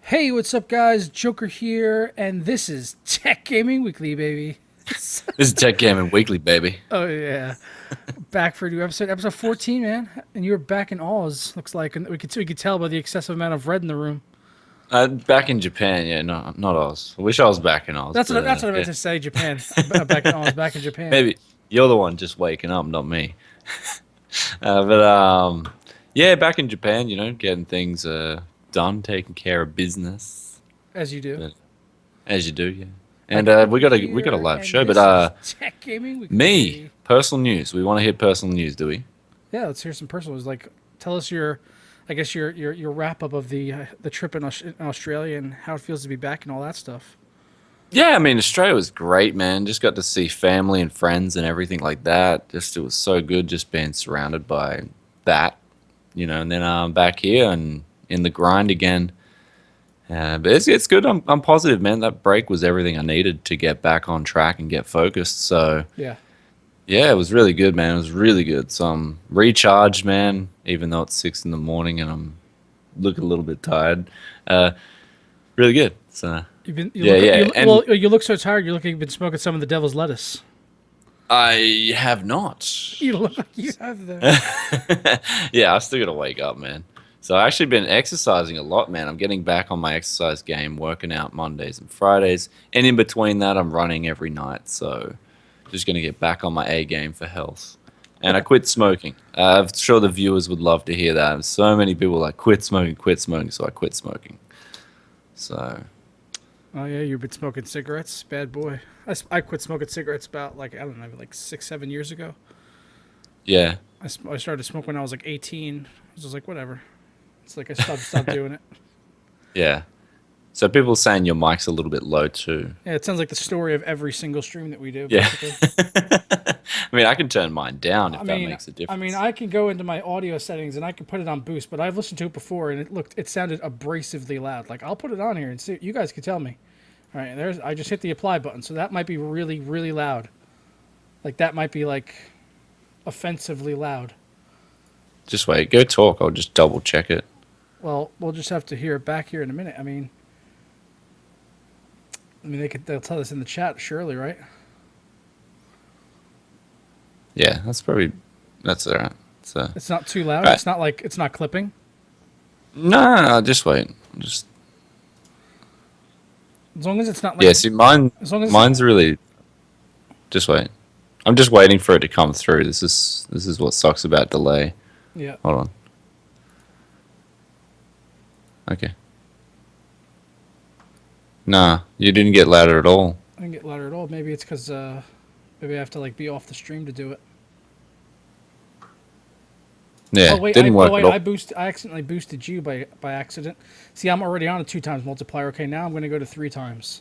Hey, what's up, guys? Joker here, and this is Tech Gaming Weekly, baby. This is Tech Gaming Weekly, baby. Oh yeah, back for a new episode, episode 14, man. And you're back in Oz. Looks like, and we could tell by the excessive amount of red in the room. Back in Japan, yeah, no, not Oz. I wish I was back in Oz. That's what I meant yeah. to say. Japan. I'm back in Oz. Back in Japan. Maybe you're the one just waking up, not me. Yeah, back in Japan, getting things done, taking care of business, As you do. but, as you do, yeah. Like, And we got a live show, this but is Tech Gaming Weekly. me, personal news. We want to hear personal news, do we? Yeah, let's hear some personals. Like, tell us your wrap up of the trip in Australia and how it feels to be back and all that stuff. Yeah, I mean, Australia was great, man. Just got to see family and friends and everything like that. Just it was so good just being surrounded by that. And then I'm back here and in the grind again. But it's good. I'm positive, man. That break was everything I needed to get back on track and get focused. So Yeah. yeah, it was really good, man. It was really good. So I'm recharged, man. Even though it's 6 in the morning and I'm looking a little bit tired. Really good. So. You look so tired. You look like you've been smoking some of the devil's lettuce. I have not. You look like you have that. Yeah, I still gotta wake up, man. So I've actually been exercising a lot, man. I'm getting back on my exercise game, working out Mondays and Fridays, and in between that, I'm running every night. So just gonna get back on my A game for health. And I quit smoking. I'm sure the viewers would love to hear that. So many people like quit smoking, so I quit smoking. So. Oh yeah, you've been smoking cigarettes, bad boy. I quit smoking cigarettes about I don't know, like 6, 7 years ago. Yeah. I started to smoke when I was like 18. I was just like, whatever. It's like I stopped doing it. Yeah. So people saying your mic's a little bit low too. Yeah, it sounds like the story of every single stream that we do. Yeah. Basically. I mean, I can turn mine down if that makes a difference. I mean, I can go into my audio settings and I can put it on boost, but I've listened to it before and it sounded abrasively loud. Like I'll put it on here and see. You guys can tell me. All right, I just hit the apply button, so that might be really, really loud. Like that might be like offensively loud. Just wait. Go talk. I'll just double check it. Well, we'll just have to hear it back here in a minute. I mean, they'll tell us in the chat, surely, right? Yeah, that's all right. So It's not too loud. right. It's not like it's not clipping. No, just wait. Just As long as it's not like. yeah. See, As long as mine's really. Just wait. I'm just waiting for it to come through. This is what sucks about delay. Yeah. Hold on. Okay. Nah, you didn't get louder at all. I didn't get louder at all. Maybe it's because maybe I have to like be off the stream to do it. Yeah, Oh wait, didn't work at all. I accidentally boosted you by accident. See, I'm already on a 2 times multiplier. Okay, now I'm going to go to 3 times.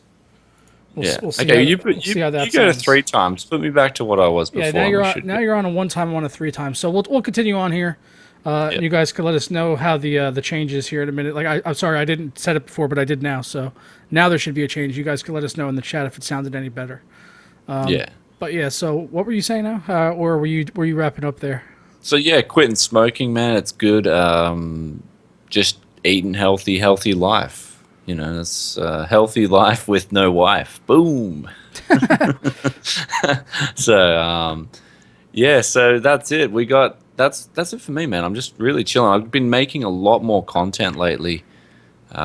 Yeah. We'll see Okay, we'll see how that you go to sounds. 3 times. Put me back to what I was before. Yeah, now you're on a 1 time, I'm on a 3 times. So we'll continue on here. Yep. You guys could let us know how the change is here in a minute. Like I'm sorry, I didn't set it before, but I did now. So now there should be a change. You guys could let us know in the chat if it sounded any better. Yeah. But yeah, so what were you saying now? Or were you wrapping up there? So yeah, quitting smoking, man, it's good. Just eating healthy life. It's a healthy life with no wife. Boom. So yeah, so that's it. That's it for me, man. I'm just really chilling. I've been making a lot more content lately,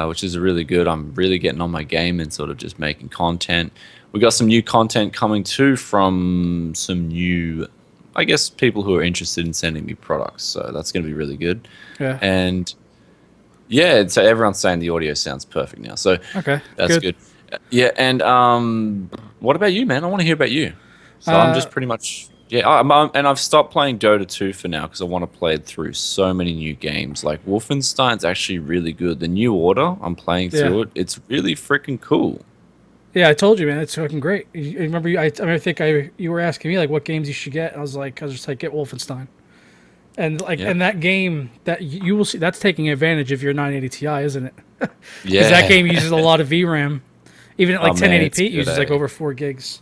which is really good. I'm really getting on my game and sort of just making content. We got some new content coming too from some new, I guess, people who are interested in sending me products. So that's going to be really good. Yeah. And yeah, so everyone's saying the audio sounds perfect now. So Okay. that's good. Yeah, and what about you, man? I want to hear about you. So I'm just pretty much and I've stopped playing Dota 2 for now because I want to play it through so many new games. Like Wolfenstein's actually really good. The New Order, I'm playing through it. It's really freaking cool. Yeah, I told you, man. It's fucking great. You remember, you were asking me like what games you should get. And I was just like, get Wolfenstein. And and that game that you will see, that's taking advantage of your 980 Ti, isn't it? Yeah, Because that game uses a lot of VRAM. Even at like Oh, man, 1080p, it's it good, uses like over 4 gigs.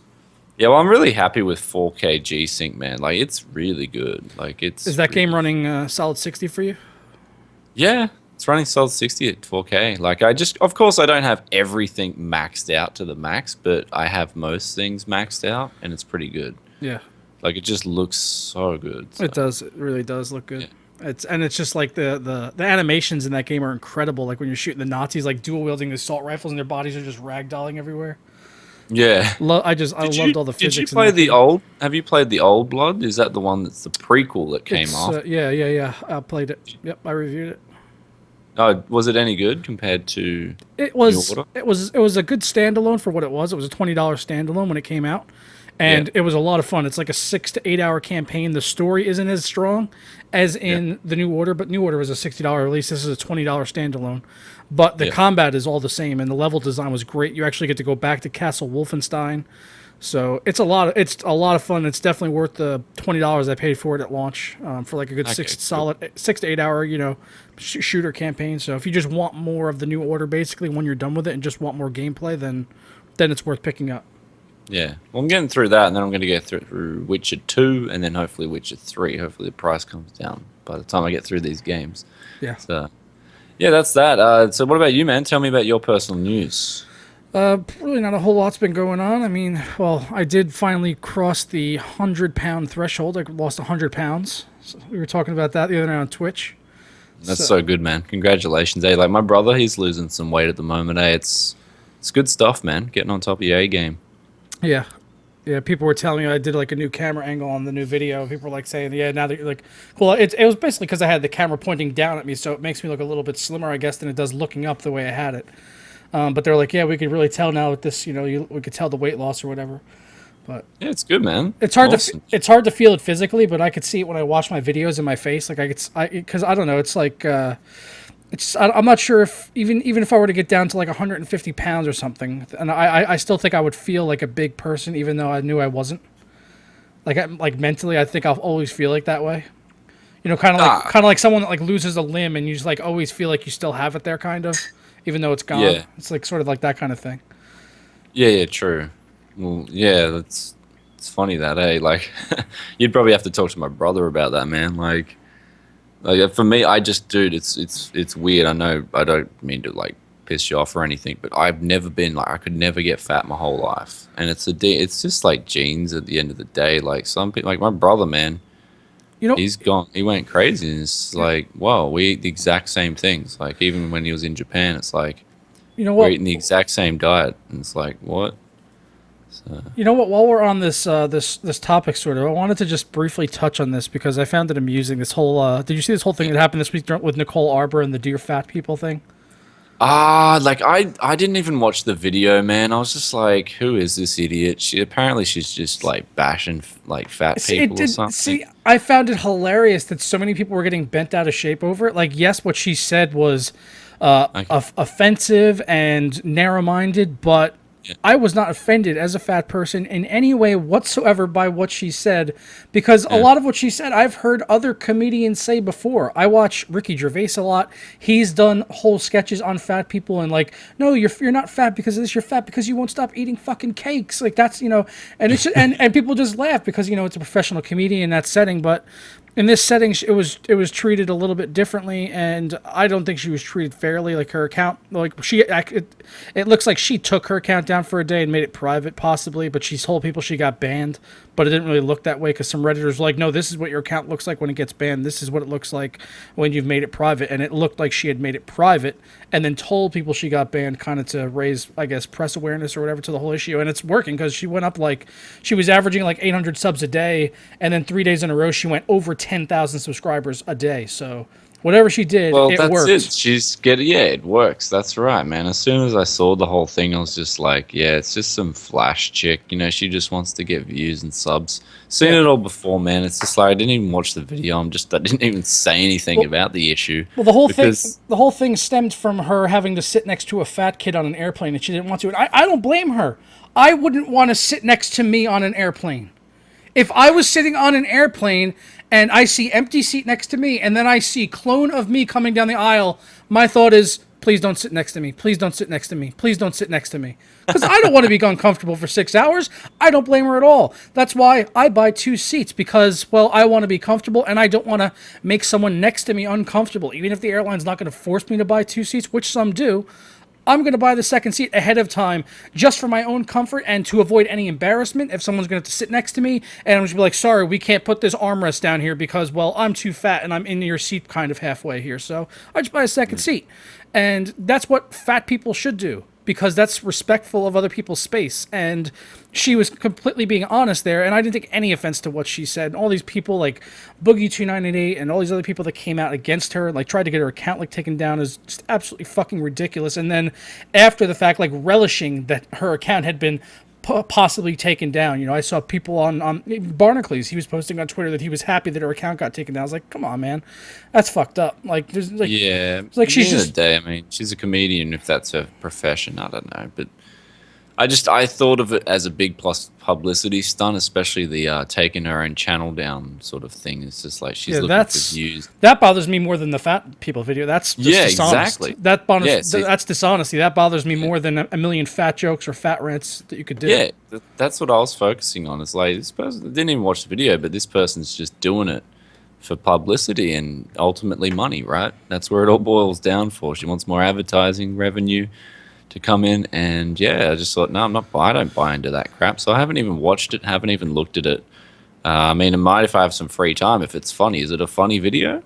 Yeah, well, I'm really happy with 4K G-Sync, man. Like, it's really good. Like, it's Is that really game running solid 60 for you? Yeah, It's running solid 60 at 4K. Like of course, I don't have everything maxed out to the max, but I have most things maxed out, and it's pretty good. Yeah. Like it just looks so good. So. It does. It really does look good. Yeah. It's just like the animations in that game are incredible. Like when you're shooting the Nazis, like dual wielding assault rifles, and their bodies are just ragdolling everywhere. Yeah. I loved all the physics. Did you play the old? Have you played the old Blood? Is that the one that's the prequel that came off? Yeah. I played it. Yep, I reviewed it. Oh, was it any good compared to? It was a good standalone for what it was. It was a $20 standalone when it came out, and it was a lot of fun. It's like a 6 to 8 hour campaign. The story isn't as strong as in the New Order, but New Order was a $60 release. This is a $20 standalone, but the combat is all the same, and the level design was great. You actually get to go back to Castle Wolfenstein, so it's a lot of fun. It's definitely worth the $20 I paid for it at launch for like a good 6 to 8 hour shooter campaign. So if you just want more of the New Order, basically when you're done with it and just want more gameplay, then it's worth picking up. Yeah, well, I'm getting through that, and then I'm going to go through Witcher 2, and then hopefully Witcher 3. Hopefully the price comes down by the time I get through these games. Yeah. So, yeah, that's that. So what about you, man? Tell me about your personal news. Really not a whole lot's been going on. I mean, well, I did finally cross the 100-pound threshold. I lost 100 pounds. So we were talking about that the other night on Twitch. That's so good, man. Congratulations. Like my brother, he's losing some weight at the moment. It's good stuff, man. Getting on top of your A game. Yeah. Yeah, people were telling me I did like a new camera angle on the new video. People were like saying, yeah, now that you're like, well, it was basically because I had the camera pointing down at me, so it makes me look a little bit slimmer, I guess, than it does looking up the way I had it. But they're like, yeah, we could really tell now with this, we could tell the weight loss or whatever. But yeah, it's good, man. It's hard to feel it physically, but I could see it when I watch my videos in my face. Like because I don't know, it's like I'm not sure if even if I were to get down to like 150 pounds or something, and I still think I would feel like a big person, even though I knew I wasn't. Like mentally, I think I'll always feel like that way. Kind of like someone that like loses a limb, and you just like always feel like you still have it there, kind of, even though it's gone. Yeah. It's like sort of like that kind of thing. Yeah, true. Well, yeah, it's funny that, like, you'd probably have to talk to my brother about that, man. Like for me, dude, it's weird. I know I don't mean to like piss you off or anything, but I've never been like, I could never get fat my whole life, and it's just like genes at the end of the day. Like some people, like my brother, man, he went crazy, and it's like, whoa, we eat the exact same things. Like even when he was in Japan, it's like, we're eating the exact same diet, and it's like, what? So. You know what? While we're on this this topic, sort of, I wanted to just briefly touch on this because I found it amusing. This whole did you see this whole thing that happened this week with Nicole Arbor and the Dear Fat People thing? Like I didn't even watch the video, man. I was just like, who is this idiot? She's just like bashing like fat people or something. See, I found it hilarious that so many people were getting bent out of shape over it. Like, yes, what she said was offensive and narrow-minded, but I was not offended as a fat person in any way whatsoever by what she said, because a lot of what she said I've heard other comedians say before. I watch Ricky Gervais a lot. He's done whole sketches on fat people and like, no, you're not fat because of this. You're fat because you won't stop eating fucking cakes. Like that's, and it's just, and people just laugh because it's a professional comedian in that setting, but in this setting, it was treated a little bit differently, and I don't think she was treated fairly. Like her account, like it looks like she took her account down for a day and made it private, possibly. But she told people she got banned, but it didn't really look that way because some Redditors were like, no, this is what your account looks like when it gets banned. This is what it looks like when you've made it private, and it looked like she had made it private and then told people she got banned, kind of to raise, I guess, press awareness or whatever to the whole issue. And it's working because she went up she was averaging like 800 subs a day, and then 3 days in a row she went over 10,000 subscribers a day. So whatever she did, it worked. It works. That's right, man. As soon as I saw the whole thing, I was just like, yeah, it's just some flash chick. She just wants to get views and subs. Seen it all before, man. It's just like I didn't even watch the video. I didn't even say anything about the issue. Well, the whole thing stemmed from her having to sit next to a fat kid on an airplane, and she didn't want to. And I don't blame her. I wouldn't want to sit next to me on an airplane. If I was sitting on an airplane and I see empty seat next to me, and then I see clone of me coming down the aisle, my thought is, please don't sit next to me. Please don't sit next to me. Please don't sit next to me. Because I don't want to be uncomfortable for 6 hours. I don't blame her at all. That's why I buy 2 seats because, well, I want to be comfortable and I don't want to make someone next to me uncomfortable. Even if the airline's not going to force me to buy 2 seats, which some do, I'm going to buy the second seat ahead of time just for my own comfort and to avoid any embarrassment if someone's going to sit next to me and I'm just be like, sorry, we can't put this armrest down here because, well, I'm too fat and I'm in your seat kind of halfway here. So I just buy a second seat. And that's what fat people should do because that's respectful of other people's space. And she was completely being honest there, and I didn't take any offense to what she said. And all these people like Boogie2988 and all these other people that came out against her, like tried to get her account like taken down, is just absolutely fucking ridiculous. And then after the fact, like relishing that her account had been possibly taken down. You know, I saw people on Barnacles. He was posting on Twitter that he was happy that her account got taken down. I was like, come on, man, that's fucked up. Like, there's like, yeah, it's like she's at the end just of the day, I mean, she's a comedian. If that's her profession, I don't know, but I thought of it as a big plus publicity stunt, especially the taking her own channel down sort of thing. It's just like she's looking for views. That bothers me more than the fat people video. That's just dishonest. Exactly. That's dishonesty. That bothers me more than a million fat jokes or fat rants that you could do. Yeah, that's what I was focusing on. It's like this person didn't even watch the video, but this person's just doing it for publicity and ultimately money, right? That's where it all boils down for. She wants more advertising revenue to come in, and yeah, I just thought, no, I don't buy into that crap. So I haven't even watched it, haven't even looked at it. I mean, it might if I have some free time, if it's funny. Is it a funny video?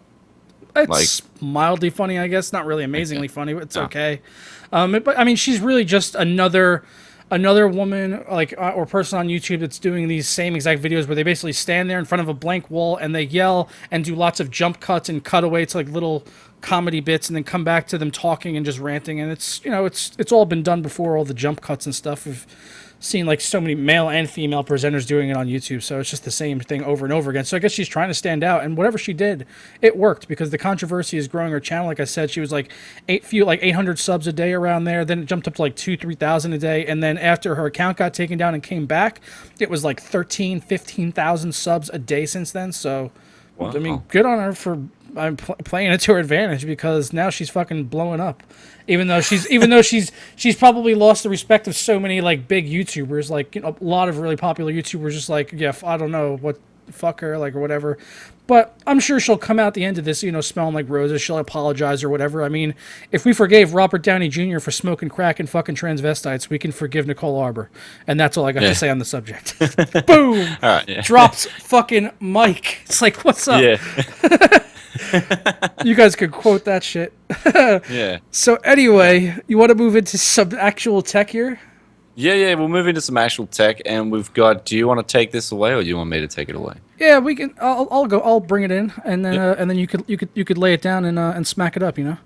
It's mildly funny, I guess. Not really amazingly funny, but it's okay. But I mean, she's really just another woman or person on YouTube that's doing these same exact videos where they basically stand there in front of a blank wall and they yell and do lots of jump cuts and cutaways to like little comedy bits and then come back to them talking and just ranting. And it's, you know, it's all been done before, all the jump cuts and stuff. We've seen like so many male and female presenters doing it on YouTube, so it's just the same thing over and over again. So I guess she's trying to stand out, and whatever she did, it worked because the controversy is growing her channel. Like I said, she was like 800 subs a day around there, then it jumped up to like 3,000 a day, and then after her account got taken down and came back, it was like 15,000 subs a day since then. So wow. I mean, good on her for playing it to her advantage because now she's fucking blowing up. Even though she's probably lost the respect of so many like big YouTubers, like, you know, a lot of really popular YouTubers just like, yeah, I don't know what, fuck her, like, or whatever. But I'm sure she'll come out the end of this, you know, smelling like roses. She'll apologize or whatever. I mean, if we forgave Robert Downey Jr. for smoking crack and fucking transvestites, we can forgive Nicole Arbor. And that's all I got to say on the subject. Boom! All right, yeah. Drops fucking mic. It's like, what's up? Yeah. You guys could quote that shit. Yeah. So anyway, you want to move into some actual tech here? Yeah, we'll move into some actual tech, and we've got. Do you want to take this away, or do you want me to take it away? Yeah, we can. I'll go. I'll bring it in, and then and then you could lay it down and smack it up. You know.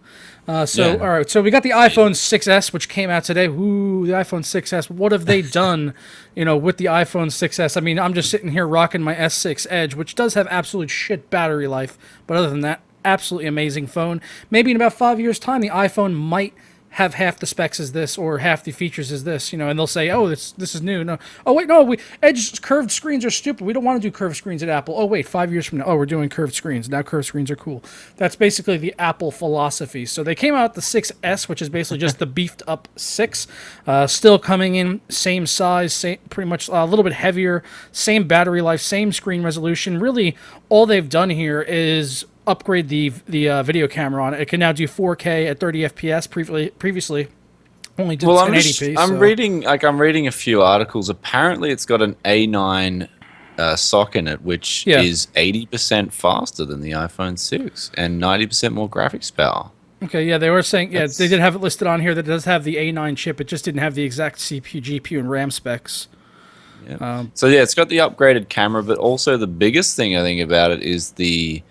All right. So we got the iPhone 6s, which came out today. Ooh, the iPhone 6s. What have they done? You know, with the iPhone 6s. I mean, I'm just sitting here rocking my S6 Edge, which does have absolute shit battery life, but other than that, absolutely amazing phone. Maybe in about 5 years' time, the iPhone might have half the specs as this or half the features as this, you know, and they'll say, oh, this is new. No, oh wait, no, Edge curved screens are stupid. We don't want to do curved screens at Apple. Oh wait, 5 years from now, oh, we're doing curved screens. Now curved screens are cool. That's basically the Apple philosophy. So they came out with the 6S, which is basically just the beefed up 6, still coming in same size, pretty much a little bit heavier, same battery life, same screen resolution. Really, all they've done here is upgrade the video camera on it. It can now do 4K at 30 FPS. Previously, only did 1080p. I'm reading a few articles. Apparently, it's got an A9 SoC in it, which is 80% faster than the iPhone 6 and 90% more graphics power. Okay, yeah, they were saying, they did have it listed on here that it does have the A9 chip. It just didn't have the exact CPU, GPU, and RAM specs. Yeah. So yeah, it's got the upgraded camera, but also the biggest thing I think about it is the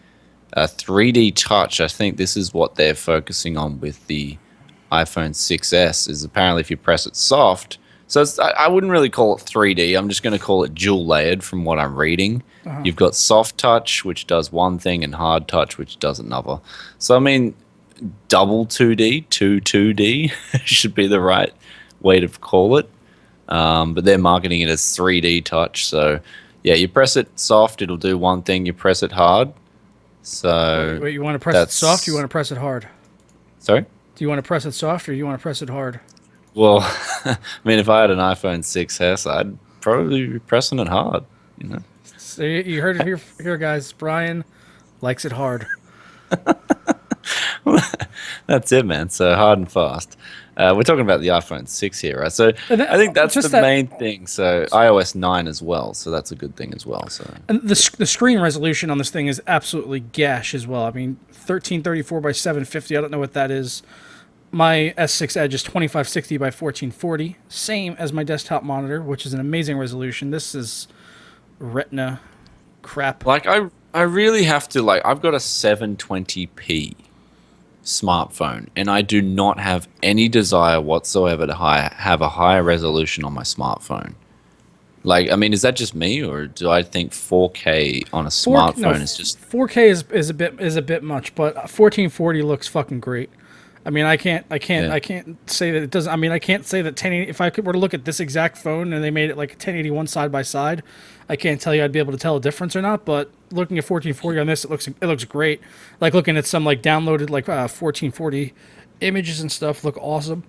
3D touch. I think this is what they're focusing on with the iPhone 6s, is apparently if you press it soft, so I wouldn't really call it 3D, I'm just going to call it dual layered from what I'm reading. You've got soft touch, which does one thing, and hard touch, which does another. So I mean, double 2D, 2D should be the right way to call it, but they're marketing it as 3D touch. So yeah, you press it soft, it'll do one thing, you press it hard. So wait, you want to press it soft or you want to press it hard? Sorry? Do you want to press it soft or do you want to press it hard? Well, I mean, if I had an iPhone 6s, I'd probably be pressing it hard. You know. So you heard it here, guys. Brian likes it hard. That's it, man. So hard and fast. We're talking about the iPhone 6 here, right? So And I think that's just the main thing. So iOS 9 as well. So that's a good thing as well. So And the screen resolution on this thing is absolutely gash as well. I mean, 1334 by 750. I don't know what that is. My S6 Edge is 2560 by 1440. Same as my desktop monitor, which is an amazing resolution. This is Retina crap. like I really have to I've got a 720p smartphone, and I do not have any desire whatsoever to have a higher resolution on my smartphone. I mean, is that just me, or do I think 4K on a smartphone is just 4K is a bit much, but 1440 looks fucking great. I mean, I can't say that it doesn't. I mean, I can't say that 1080. If I were to look at this exact phone and they made it like 1081 side by side, I can't tell you I'd be able to tell a difference or not. But looking at 1440 on this, it looks great. Like looking at some downloaded 1440 images and stuff look awesome.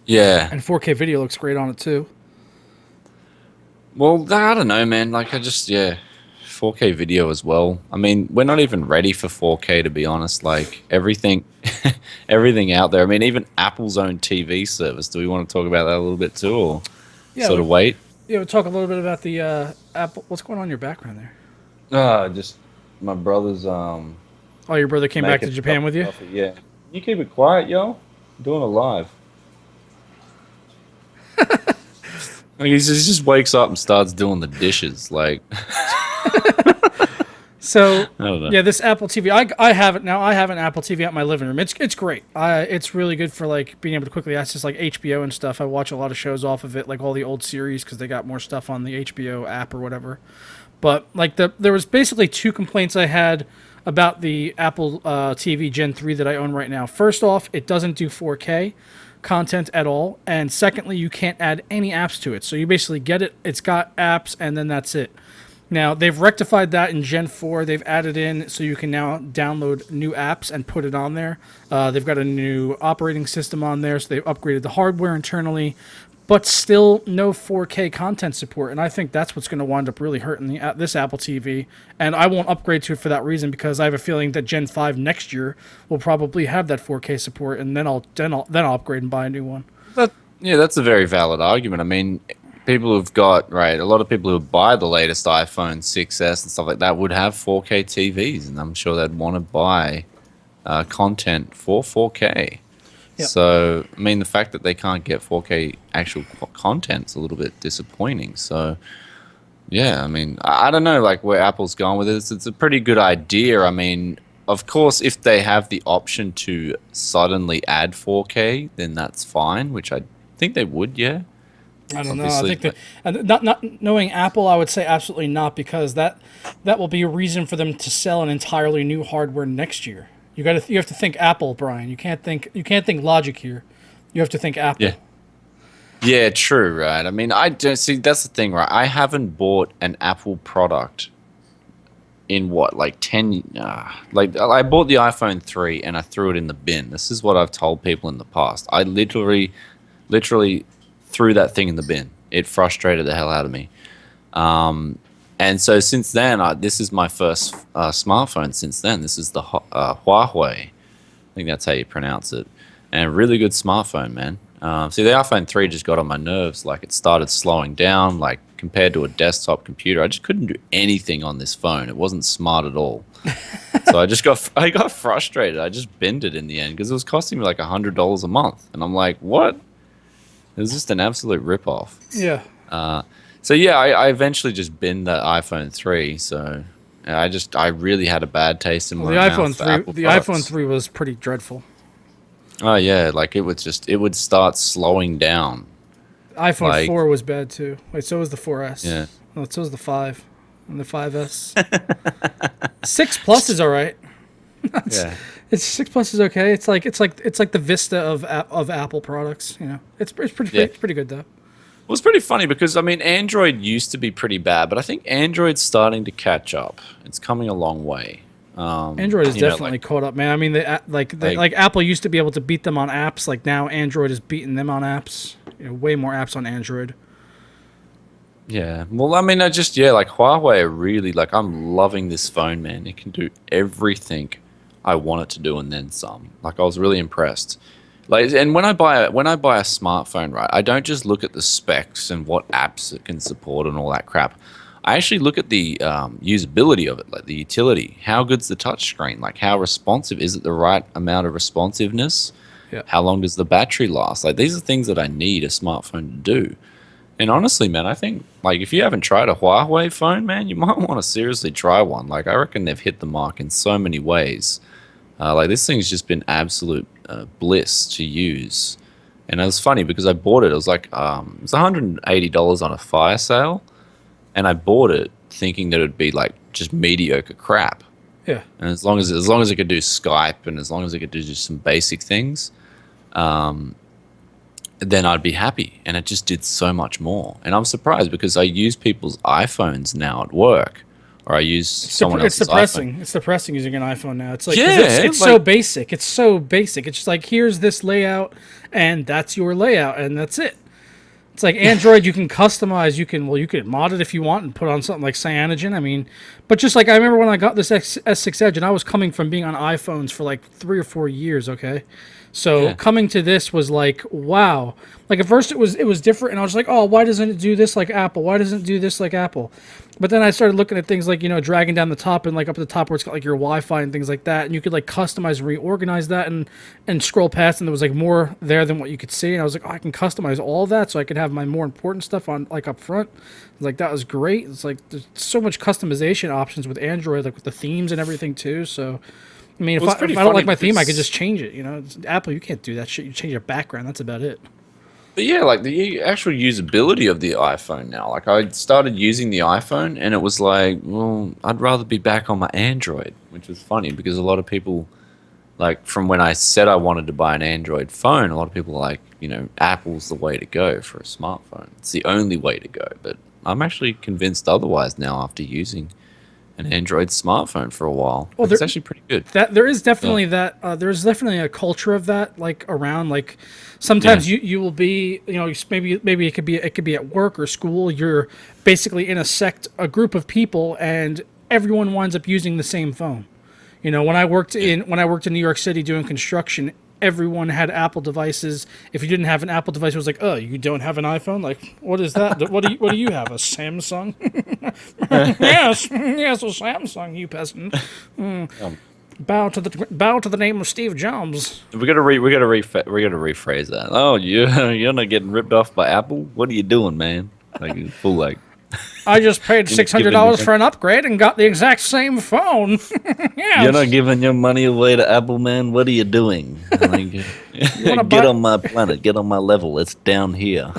yeah. And 4K video looks great on it too. Well, I don't know, man. 4K video as well. I mean, we're not even ready for 4K, to be honest. Like everything, everything out there. I mean, even Apple's own TV service. Do we want to talk about that a little bit too, or sort of wait? Yeah, we'll talk a little bit about the Apple. What's going on in your background there? Just my brother's. Oh, your brother came back to Japan with you? Coffee. Yeah. You keep it quiet, yo. I'm doing it live. He just wakes up and starts doing the dishes. So I don't know. yeah, this Apple TV, I have it now. I have an Apple TV at my living room. It's great. It's really good for being able to quickly access HBO and stuff. I watch a lot of shows off of it, like all the old series, because they got more stuff on the HBO app or whatever. But there was basically two complaints I had about the Apple TV Gen 3 that I own right now. First off, it doesn't do 4K content at all, and secondly, you can't add any apps to it. So you basically get it, it's got apps, and then that's it. Now, they've rectified that in Gen 4. They've added in so you can now download new apps and put it on there. They've got a new operating system on there, so they've upgraded the hardware internally, but still no 4K content support. And I think that's what's going to wind up really hurting this Apple TV. And I won't upgrade to it for that reason, because I have a feeling that Gen 5 next year will probably have that 4K support, and then I'll upgrade and buy a new one. That's a very valid argument. I mean, people who've got, a lot of people who buy the latest iPhone 6s and stuff like that would have 4K TVs, and I'm sure they'd want to buy content for 4K. Yep. So, I mean, the fact that they can't get 4K actual content is a little bit disappointing. So, yeah, I mean, I don't know, where Apple's going with it. It's a pretty good idea. I mean, of course, if they have the option to suddenly add 4K, then that's fine, which I think they would, yeah. I don't know. I think that not knowing Apple, I would say absolutely not, because that will be a reason for them to sell an entirely new hardware next year. You have to think Apple, Brian. You can't think Logic here. You have to think Apple. Yeah. Yeah, true, right? I mean, I don't see. That's the thing, right? I haven't bought an Apple product in 10. I bought the iPhone 3 and I threw it in the bin. This is what I've told people in the past. I literally threw that thing in the bin. It frustrated the hell out of me. And so since then, this is my first smartphone since then. This is the Huawei. I think that's how you pronounce it. And a really good smartphone, man. See, the iPhone 3 just got on my nerves. It started slowing down, compared to a desktop computer. I just couldn't do anything on this phone. It wasn't smart at all. So I got frustrated. I just binned it in the end, because it was costing me $100 a month. And I'm like, what? It was just an absolute ripoff. Yeah. So yeah, I eventually just binned that iPhone 3. So I really had a bad taste in my mouth. The iPhone 3 was pretty dreadful. Oh yeah, it would start slowing down. iPhone 4 was bad too. Wait, so was the 4S. Yeah. Well, so was the 5 and the 5S. 6 Plus is all right. Yeah. 6 Plus is okay. It's like the Vista of Apple products. It's pretty good though. Well, it's pretty funny because, I mean, Android used to be pretty bad, but I think Android's starting to catch up. It's coming a long way. Android is definitely caught up, man. I mean, like Apple used to be able to beat them on apps. Like now, Android is beating them on apps. Way more apps on Android. Yeah. Well, I mean, like Huawei really I'm loving this phone, man. It can do everything I want it to do and then some. Like I was really impressed. Like, and when I buy a smartphone, right, I don't just look at the specs and what apps it can support and all that crap. I actually look at the usability of it, like the utility. How good's the touchscreen? Like how responsive is it? The right amount of responsiveness? Yeah. How long does the battery last? Like these are things that I need a smartphone to do. And honestly, man, I think like if you haven't tried a Huawei phone, man, you might want to seriously try one. Like I reckon they've hit the mark in so many ways. Like this thing's just been absolute bliss to use. And it was funny because I bought it. It was like it was $180 on a fire sale, and I bought it thinking that it would be like just mediocre crap. Yeah. And as long as it could do Skype and as long as it could do just some basic things, then I'd be happy. And it just did so much more. And I'm surprised because I use people's iPhones now at work, or I use someone else's iPhone. It's depressing using an iPhone now. It's like it's like, so basic. It's so basic. It's just like here's this layout, and that's your layout, and that's it. It's like Android, you can customize. You can mod it if you want and put on something like Cyanogen. I mean, but just like I remember when I got this S6 Edge, and I was coming from being on iPhones for like 3 or 4 years. Okay, so coming to this was like wow. Like at first it was different, and I was like, oh, why doesn't it do this like Apple? Why doesn't it do this like Apple? But then I started looking at things like dragging down the top and like up at the top where it's got like your Wi-Fi and things like that, and you could like customize and reorganize that and scroll past, and there was like more there than what you could see, and I was like, oh, I can customize all that so I could have my more important stuff on like up front. Like that was great. It's like there's so much customization options with Android, like with the themes and everything too. So I mean, if I don't like my theme, I could just change it. It's Apple, you can't do that shit. You change your background. That's about it. But yeah, like the actual usability of the iPhone now. Like I started using the iPhone and it was like, well, I'd rather be back on my Android, which was funny because a lot of people, like from when I said I wanted to buy an Android phone, a lot of people were like, Apple's the way to go for a smartphone. It's the only way to go. But I'm actually convinced otherwise now after using an Android smartphone for a while. Well, it's actually pretty good. There is definitely there's definitely a culture of that, like around, like sometimes you will be, maybe it could be at work or school. You're basically in a group of people, and everyone winds up using the same phone. When I worked in New York City doing construction, everyone had Apple devices. If you didn't have an Apple device, it was like, oh, you don't have an iPhone? Like, what is that? What do you have? A Samsung? yes, a Samsung, you peasant. Bow to the name of Steve Jobs. We gotta rephrase that. Oh, you're not getting ripped off by Apple? What are you doing, man? Like full like. I just paid $600 for an upgrade and got the exact same phone. Yes. You're not giving your money away to Apple, man. What are you doing? Like, get on my planet. Get on my level. It's down here.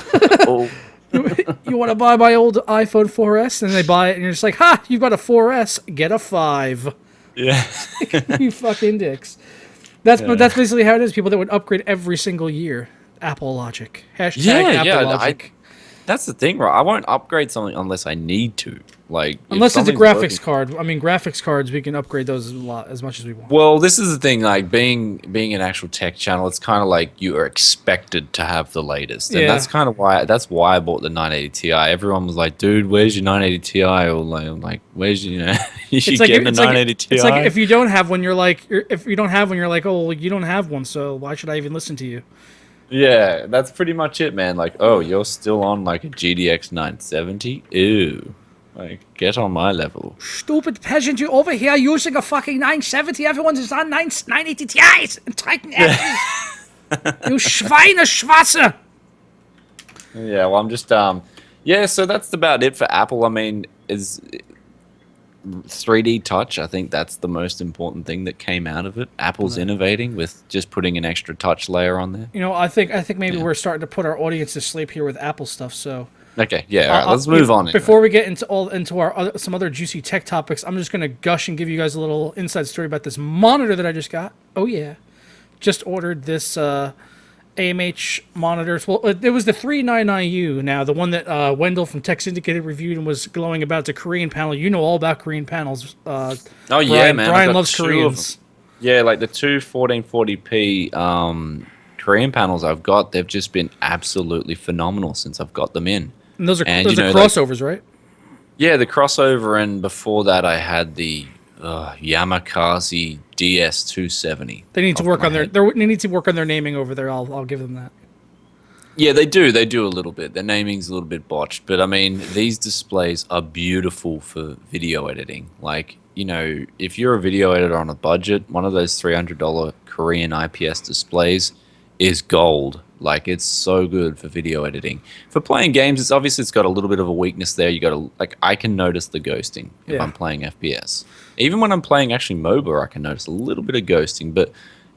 Oh. You want to buy my old iPhone 4S? And they buy it, and you're just like, ha, you've got a 4S. Get a 5. Yeah. You fucking dicks. That's basically how it is. People that would upgrade every single year. Apple logic. Hashtag Apple logic. That's the thing, right? I won't upgrade something unless I need to. Like, unless it's a graphics card. I mean, graphics cards, we can upgrade those as much as we want. Well, this is the thing. Like, being an actual tech channel, it's kind of like you are expected to have the latest, and that's kind of why I bought the 980 Ti. Everyone was like, "Dude, where's your 980 Ti?" Or like, "Where's you should get the 980 Ti?" It's like if you don't have one, you're like, "Oh, well, you don't have one, so why should I even listen to you?" Yeah, that's pretty much it, man. Like, oh, you're still on like a GDX 970? Ew. Like, get on my level. Stupid peasant, you over here using a fucking 970. Everyone's is on 980 Ti's and Titan X's. You Schweineschwatze. Yeah, well, I'm just, so that's about it for Apple. I mean, is 3D touch, I think that's the most important thing that came out of it. Apple's innovating with just putting an extra touch layer on there. I think maybe we're starting to put our audience to sleep here with Apple stuff. So okay, yeah, all right, let's move on. Before we get into our some other juicy tech topics, I'm just gonna gush and give you guys a little inside story about this monitor that I just got. Oh yeah, just ordered this AMH monitors. Well, it was the 399U now, the one that Wendell from Tech Syndicate reviewed and was glowing about the Korean panel. You know all about Korean panels. Oh yeah, man. Brian I've got loves two of Koreans. them. Yeah, like the two 1440p Korean panels I've got, they've just been absolutely phenomenal since I've got them in. And those are And, crossovers, right? Yeah, the crossover, and before that I had the Yamakasi DS270. They need to work on they need to work on their naming over there. I'll give them that. Yeah, they do. They do a little bit. Their naming's a little bit botched, but I mean, these displays are beautiful for video editing. Like, if you're a video editor on a budget, one of those $300 Korean IPS displays is gold. Like, it's so good for video editing. For playing games, it's got a little bit of a weakness there. You got to, like, I can notice the ghosting if I'm playing FPS. Even when I'm playing actually MOBA, I can notice a little bit of ghosting, but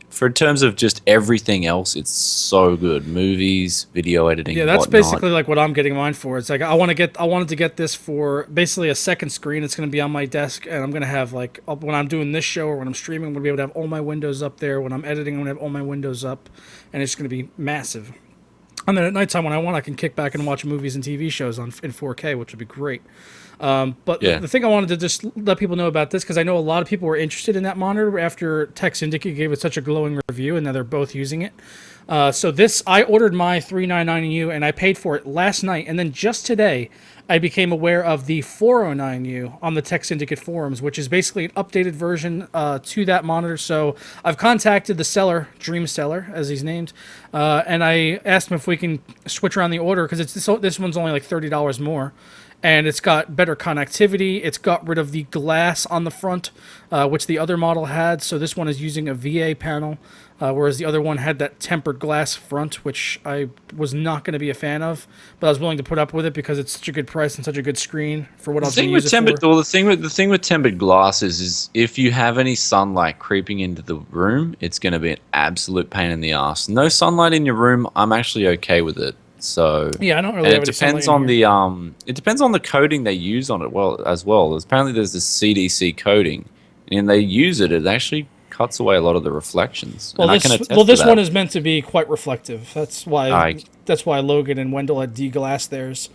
for in terms of just everything else, it's so good. Movies, video editing. Yeah, that's whatnot. basically like what I'm getting mine for. It's like I wanted to get this for basically a second screen. It's going to be on my desk, and I'm going to have like when I'm doing this show or when I'm streaming, I'm going to be able to have all my windows up there. When I'm editing, I'm going to have all my windows up, and it's going to be massive. And then at nighttime, when I want, I can kick back and watch movies and TV shows in 4K, which would be great. But the thing I wanted to just let people know about this, because I know a lot of people were interested in that monitor after Tech Syndicate gave it such a glowing review, and now they're both using it. So this, I ordered my 399U, and I paid for it last night, and then just today, I became aware of the 409U on the Tech Syndicate forums, which is basically an updated version to that monitor. So I've contacted the seller, Dream Seller, as he's named, and I asked him if we can switch around the order, because this one's only like $30 more. And it's got better connectivity. It's got rid of the glass on the front, which the other model had. So this one is using a VA panel, whereas the other one had that tempered glass front, which I was not going to be a fan of. But I was willing to put up with it because it's such a good price and such a good screen for what I was going to use it for. Well, the thing with tempered glass is if you have any sunlight creeping into the room, it's going to be an absolute pain in the ass. No sunlight in your room, I'm actually okay with it. So yeah, I don't really. It depends on it depends on the coating they use on it. As well. Apparently, there's this CDC coating, and they use it. It actually cuts away a lot of the reflections. Well, this one is meant to be quite reflective. That's why Logan and Wendell had deglassed theirs.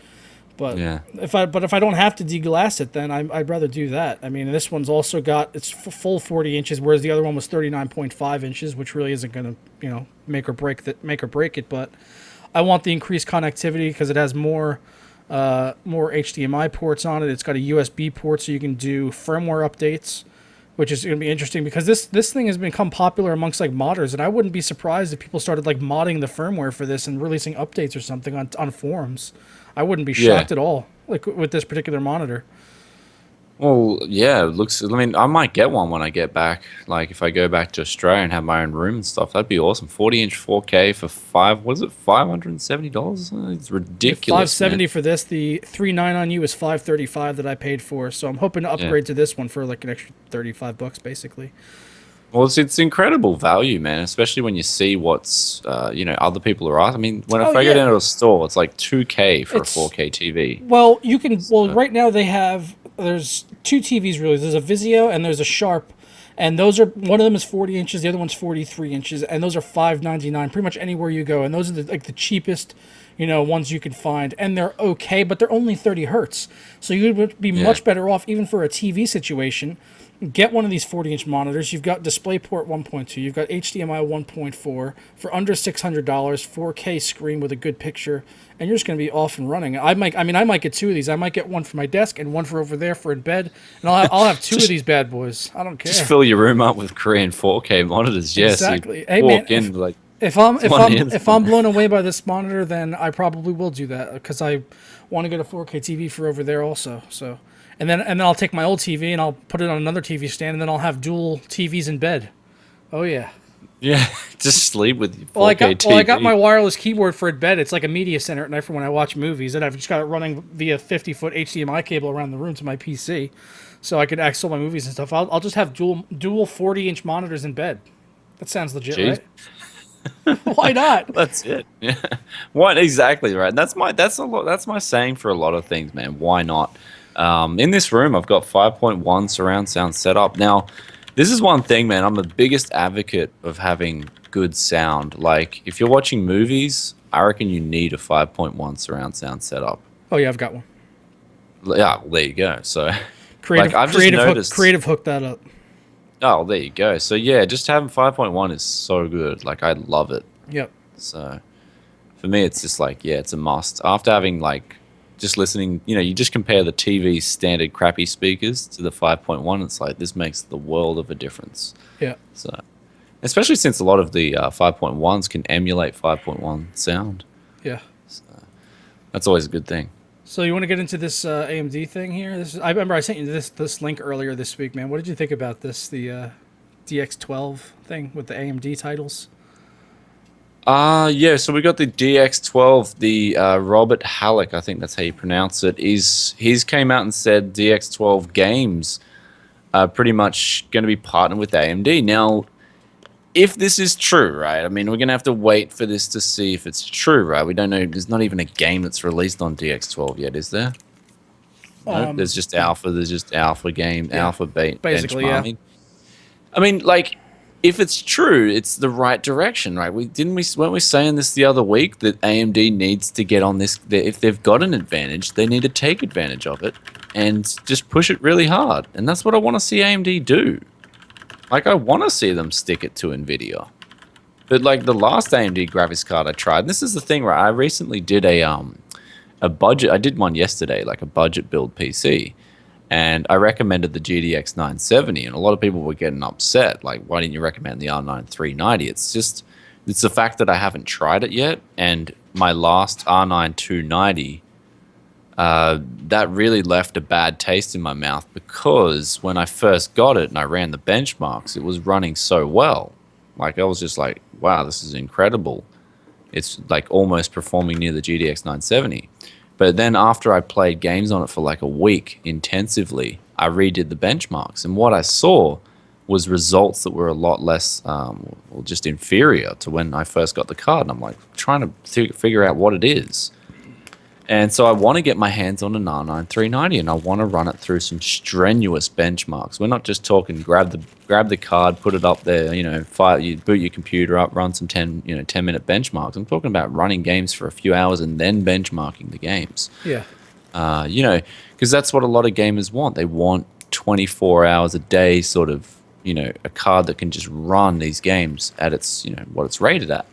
But if I don't have to deglass it, then I'd rather do that. I mean, this one's also got it's full 40 inches, whereas the other one was 39.5 inches, which really isn't going to make or break it. But I want the increased connectivity because it has more HDMI ports on it. It's got a USB port, so you can do firmware updates, which is going to be interesting because this thing has become popular amongst like modders, and I wouldn't be surprised if people started like modding the firmware for this and releasing updates or something on forums. I wouldn't be shocked at all, like with this particular monitor. Well, yeah, it looks. I mean, I might get one when I get back. Like, if I go back to Australia and have my own room and stuff, that'd be awesome. 40-inch 4K for $570? It's ridiculous. $570 for this. The 399U is $535 that I paid for. So I'm hoping to upgrade to this one for like an extra $35, basically. Well, it's incredible value, man. Especially when you see what's other people are asking. I mean, if I go down to a store, it's like $2K for a 4K TV. Well, you can. Well, right now there's two TVs really. There's a Vizio and there's a Sharp, and those are one of them is 40 inches, the other one's 43 inches, and those are $599 pretty much anywhere you go. And those are the cheapest, ones you can find, and they're okay, but they're only 30 hertz. So you would be much better off even for a TV situation. Get one of these 40-inch monitors. You've got DisplayPort 1.2. You've got HDMI 1.4 for under $600. 4K screen with a good picture, and you're just going to be off and running. I might get two of these. I might get one for my desk and one for over there for in bed, and I'll have two of these bad boys. I don't care. Just fill your room up with Korean 4K monitors. Yes, exactly. Hey man, if I'm blown away by this monitor, then I probably will do that because I want to get a 4K TV for over there also. So. And then I'll take my old TV and I'll put it on another TV stand, and then I'll have dual TVs in bed. Oh yeah. Yeah, just sleep with 4K TV. Well, I got my wireless keyboard for in bed. It's like a media center at night for when I watch movies, and I've just got it running via 50-foot HDMI cable around the room to my PC, so I can access all my movies and stuff. I'll just have dual 40-inch monitors in bed. That sounds legit, right? Why not? That's it. Yeah. What exactly right? And that's my saying for a lot of things, man. Why not? In this room, I've got 5.1 surround sound set up. Now, this is one thing, man. I'm the biggest advocate of having good sound. Like if you're watching movies, I reckon you need a 5.1 surround sound setup. Oh yeah, I've got one. Yeah, well, there you go. So, Creative, like I've just noticed. Creative hooked that up. Oh, there you go. So yeah, just having 5.1 is so good. Like I love it. Yep. So for me, it's just like, yeah, it's a must. After having like just listening, you just compare the TV standard crappy speakers to the 5.1. It's like this makes the world of a difference. Yeah. So, especially since a lot of the 5.1s can emulate 5.1 sound. Yeah. So that's always a good thing. So you want to get into this AMD thing here? I remember I sent you this link earlier this week, man. What did you think about this? The DX12 thing with the AMD titles? Yeah, so we got the DX12, the Robert Halleck, I think that's how you pronounce it. He's came out and said DX12 games are pretty much going to be partnered with AMD. Now, if this is true, right? I mean, we're going to have to wait for this to see if it's true, right? We don't know. There's not even a game that's released on DX12 yet, is there? No, there's just alpha. There's just alpha game, alpha basically, benchmarking. yeah. I mean, like, if it's true, it's the right direction, right? Weren't we saying this the other week that AMD needs to get on this? If they've got an advantage, they need to take advantage of it and just push it really hard. And that's what I want to see AMD do. Like, I want to see them stick it to NVIDIA. But, like, the last AMD graphics card I tried, and this is the thing, right? I recently did a budget. I did one yesterday, like a budget build PC. And I recommended the GTX 970, and a lot of people were getting upset. Like, why didn't you recommend the R9 390? It's the fact that I haven't tried it yet. And my last R9 290, that really left a bad taste in my mouth because when I first got it and I ran the benchmarks, it was running so well. Like, I was just like, wow, this is incredible. It's like almost performing near the GTX 970. But then after I played games on it for like a week intensively, I redid the benchmarks. And what I saw was results that were a lot less, just inferior to when I first got the card. And I'm like trying to figure out what it is. And so I want to get my hands on an R9 390 and I want to run it through some strenuous benchmarks. We're not just talking grab the card, put it up there, you boot your computer up, run some 10-minute benchmarks. I'm talking about running games for a few hours and then benchmarking the games. Yeah. Because that's what a lot of gamers want. They want 24 hours a day sort of, a card that can just run these games at its, what it's rated at.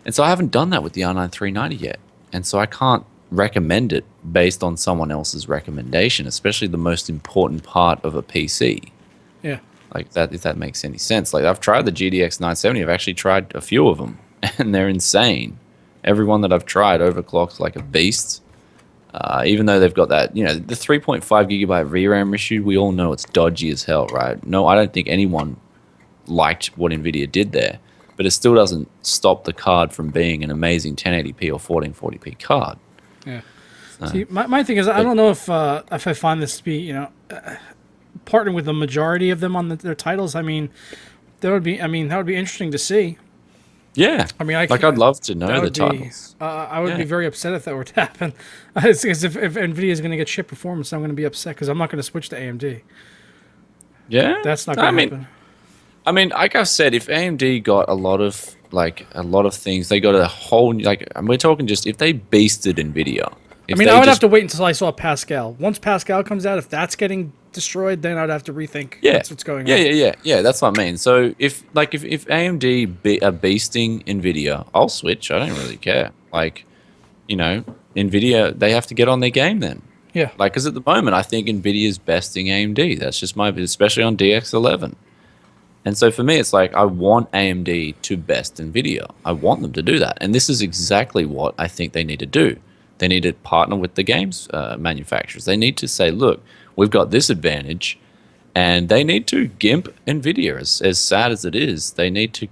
And so I haven't done that with the R9 390 yet. And so I can't recommend it based on someone else's recommendation, especially the most important part of a PC. Yeah. Like that, if that makes any sense. Like I've tried the GTX 970. I've actually tried a few of them, and they're insane. Every one that I've tried overclocks like a beast. Even though they've got that, the 3.5 gigabyte VRAM issue, we all know it's dodgy as hell, right? No, I don't think anyone liked what NVIDIA did there, but it still doesn't stop the card from being an amazing 1080p or 1440p card. Yeah. See, my thing is, I don't know if I find this to be, partnering with the majority of them on their titles. I mean, that would be interesting to see. Yeah. I mean, I'd love to know the titles. I would be very upset if that were to happen. It's because if NVIDIA is going to get shit performance, I'm going to be upset because I'm not going to switch to AMD. Yeah. That's not going to happen. I mean, like I've said, if AMD got a lot of things, they got a whole, we're talking just, if they beasted NVIDIA. I would have to wait until I saw Pascal. Once Pascal comes out, if that's getting destroyed, then I'd have to rethink that's what's going on. Yeah, that's what I mean. So if AMD are beasting NVIDIA, I'll switch. I don't really care. NVIDIA, they have to get on their game then. Yeah. Because at the moment, I think NVIDIA's besting AMD. That's just especially on DX11. And so for me, it's like I want AMD to best NVIDIA. I want them to do that. And this is exactly what I think they need to do. They need to partner with the games manufacturers. They need to say, look, we've got this advantage. And they need to gimp NVIDIA. As sad as it is, they need to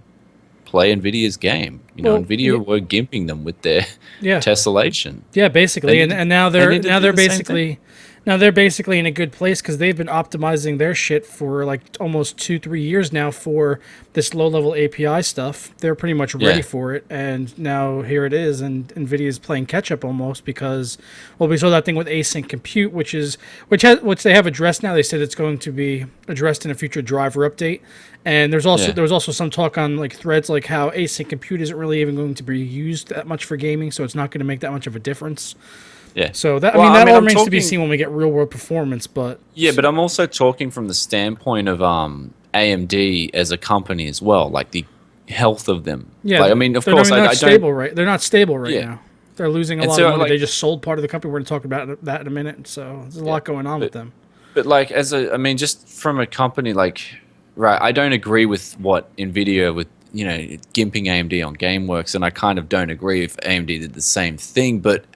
play NVIDIA's game. NVIDIA were gimping them with their tessellation. Yeah, basically. And now they're basically Now they're basically in a good place because they've been optimizing their shit for like almost 2-3 years now for this low-level API stuff. They're pretty much ready for it, and now here it is, and Nvidia is playing catch-up almost because, well, we saw that thing with async compute, which they have addressed now. They said it's going to be addressed in a future driver update, and there was also some talk on like threads like how async compute isn't really even going to be used that much for gaming, so it's not going to make that much of a difference. Yeah. So that that all remains to be seen when we get real world performance. But but I'm also talking from the standpoint of AMD as a company as well, like the health of them. Yeah, like, I mean, of course, they're not I stable, don't. right? They're not stable right now. They're losing a lot of money. Like, they just sold part of the company. We're going to talk about that in a minute. So there's a lot going on with them. But like, just from a company like, right? I don't agree with what Nvidia with gimping AMD on GameWorks, and I kind of don't agree if AMD did the same thing, but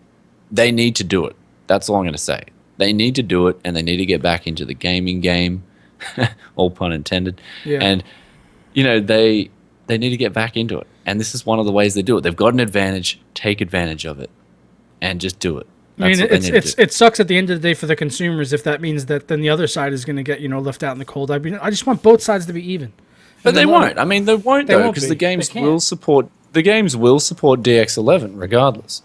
they need to do it. That's all I'm going to say. They need to do it, and they need to get back into the gaming game, all pun intended. Yeah. And they need to get back into it. And this is one of the ways they do it. They've got an advantage. Take advantage of it, and just do it. That's it sucks at the end of the day for the consumers if that means that then the other side is going to get left out in the cold. I just want both sides to be even. But they won't. I mean, they won't though, because the games will support. The games will support DX11 regardless.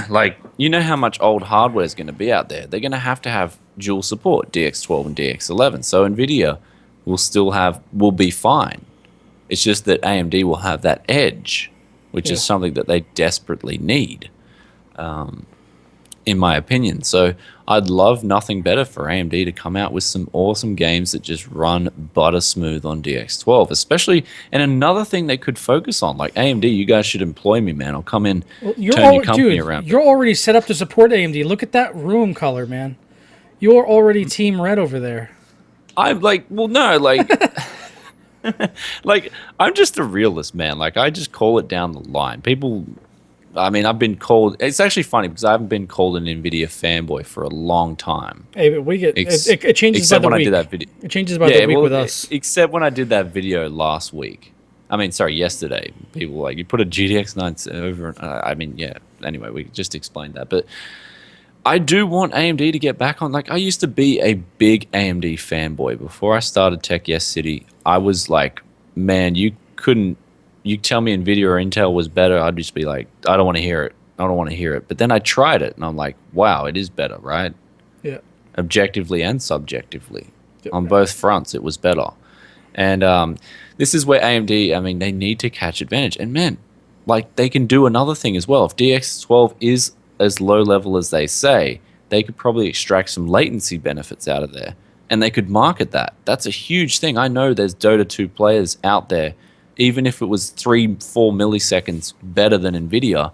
Like, you know how much old hardware is going to be out there. They're going to have dual support, DX12 and DX11. So Nvidia will be fine. It's just that AMD will have that edge, which is something that they desperately need, in my opinion. So I'd love nothing better for AMD to come out with some awesome games that just run butter smooth on DX12, especially. And another thing they could focus on, like AMD, you guys should employ me, man. I'll come in, turn your company around. You're already set up to support AMD. Look at that room color, man. You're already Team Red over there. I'm like, well, no, like, like, I'm just a realist, man. Like, I just call it down the line. People, I mean, I've been called. It's actually funny because I haven't been called an Nvidia fanboy for a long time. Hey, but we get it changes by the week. I did that video. It changes by the week with us. Except when I did that video last week. I mean, sorry, yesterday. People were like, you put a GTX 9 over. I mean, yeah. Anyway, we just explained that, but I do want AMD to get back on. Like, I used to be a big AMD fanboy before I started Tech Yes City. I was like, man, you tell me Nvidia or Intel was better, I'd just be like, I don't want to hear it. I don't want to hear it. But then I tried it, and I'm like, wow, it is better, right? Yeah. Objectively and subjectively. On both fronts, it was better. And this is where AMD, I mean, they need to catch advantage. And man, like, they can do another thing as well. If DX12 is as low level as they say, they could probably extract some latency benefits out of there. And they could market that. That's a huge thing. I know there's Dota 2 players out there. Even if it was 3-4 milliseconds better than Nvidia,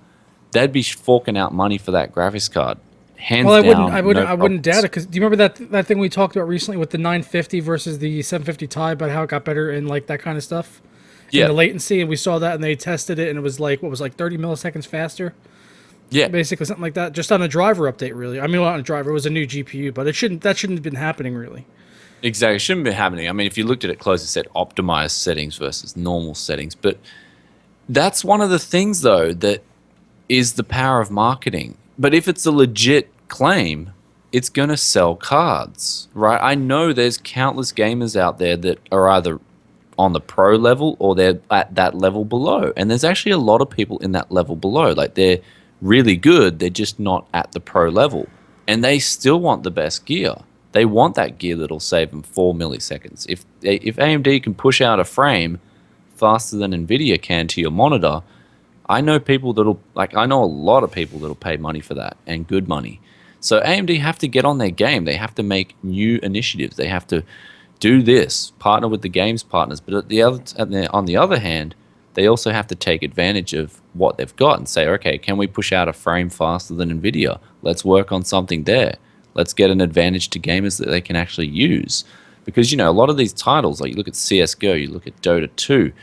they'd be forking out money for that graphics card. Hands down. I wouldn't doubt it. Because do you remember that thing we talked about recently with the 950 versus the 750 Ti about how it got better and like that kind of stuff? Yeah. And the latency, and we saw that, and they tested it, and it was like 30 milliseconds faster. Yeah. Basically something like that, just on a driver update, really. I mean, not on a driver, it was a new GPU, but that shouldn't have been happening, really. Exactly. It shouldn't be happening. I mean, if you looked at it close, it said optimized settings versus normal settings. But that's one of the things, though, that is the power of marketing. But if it's a legit claim, it's going to sell cards, right? I know there's countless gamers out there that are either on the pro level or they're at that level below. And there's actually a lot of people in that level below. Like, they're really good. They're just not at the pro level. And they still want the best gear. They want that gear that'll save them 4 milliseconds. If AMD can push out a frame faster than Nvidia can to your monitor, I know I know a lot of people that'll pay money for that, and good money. So AMD have to get on their game. They have to make new initiatives. They have to do this, partner with the games partners. But on the other hand, they also have to take advantage of what they've got and say, okay, can we push out a frame faster than Nvidia? Let's work on something there. Let's get an advantage to gamers that they can actually use. Because, a lot of these titles, like you look at CSGO, you look at Dota 2,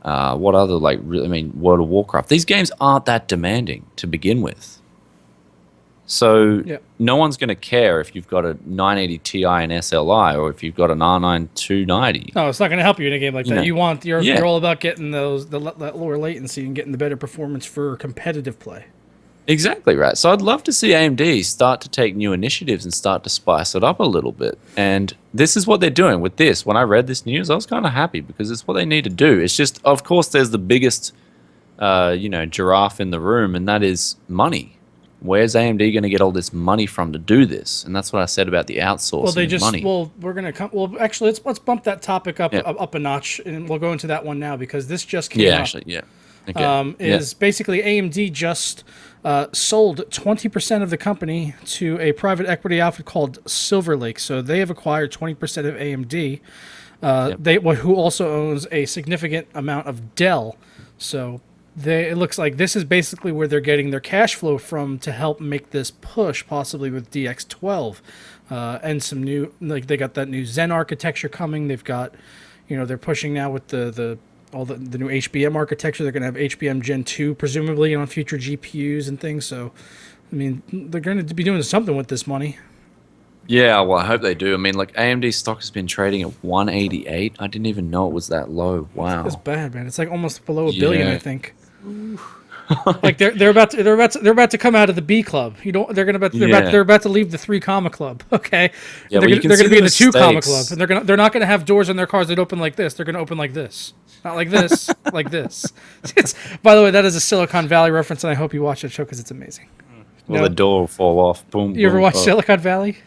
what other, World of Warcraft. These games aren't that demanding to begin with. So no one's going to care if you've got a 980 Ti and SLI or if you've got an R9 290. No, it's not going to help you in a game like that. You're all about getting that lower latency and getting the better performance for competitive play. Exactly right. So I'd love to see AMD start to take new initiatives and start to spice it up a little bit. And this is what they're doing with this. When I read this news, I was kind of happy because it's what they need to do. It's just, of course, there's the biggest, giraffe in the room, and that is money. Where's AMD going to get all this money from to do this? And that's what I said about the outsourcing Well, they just money. we're gonna come. Well, actually, let's bump that topic up Yeah. up a notch, and we'll go into that one now because this just came Yeah, up. actually, yeah. Okay. Is basically AMD just sold 20% of the company to a private equity outfit called Skylake. So they have acquired 20% of AMD. Who also owns a significant amount of Dell. So it looks like this is basically where they're getting their cash flow from to help make this push, possibly with DX12 and some new. Like they got that new Zen architecture coming. They've got, they're pushing now with the new HBM architecture. They're going to have HBM Gen 2 presumably on future GPUs and things. So, I mean, they're going to be doing something with this money. Yeah, well, I hope they do. I mean, like AMD stock has been trading at 188. I didn't even know it was that low. Wow, It's bad, man. It's like almost below $1 billion, I think. Like they're about to come out of the B club. They're about to leave the 3 comma club. Okay, Yeah, they're well, you can going to see be the in the 2 comma club, mistakes. and they're not going to have doors on their cars that open like this. They're going to open like this, not like this, like this. By the way, that is a Silicon Valley reference, and I hope you watch that show because it's amazing. Well, No. the door will fall off. Boom. You ever boom, watch oh. Silicon Valley?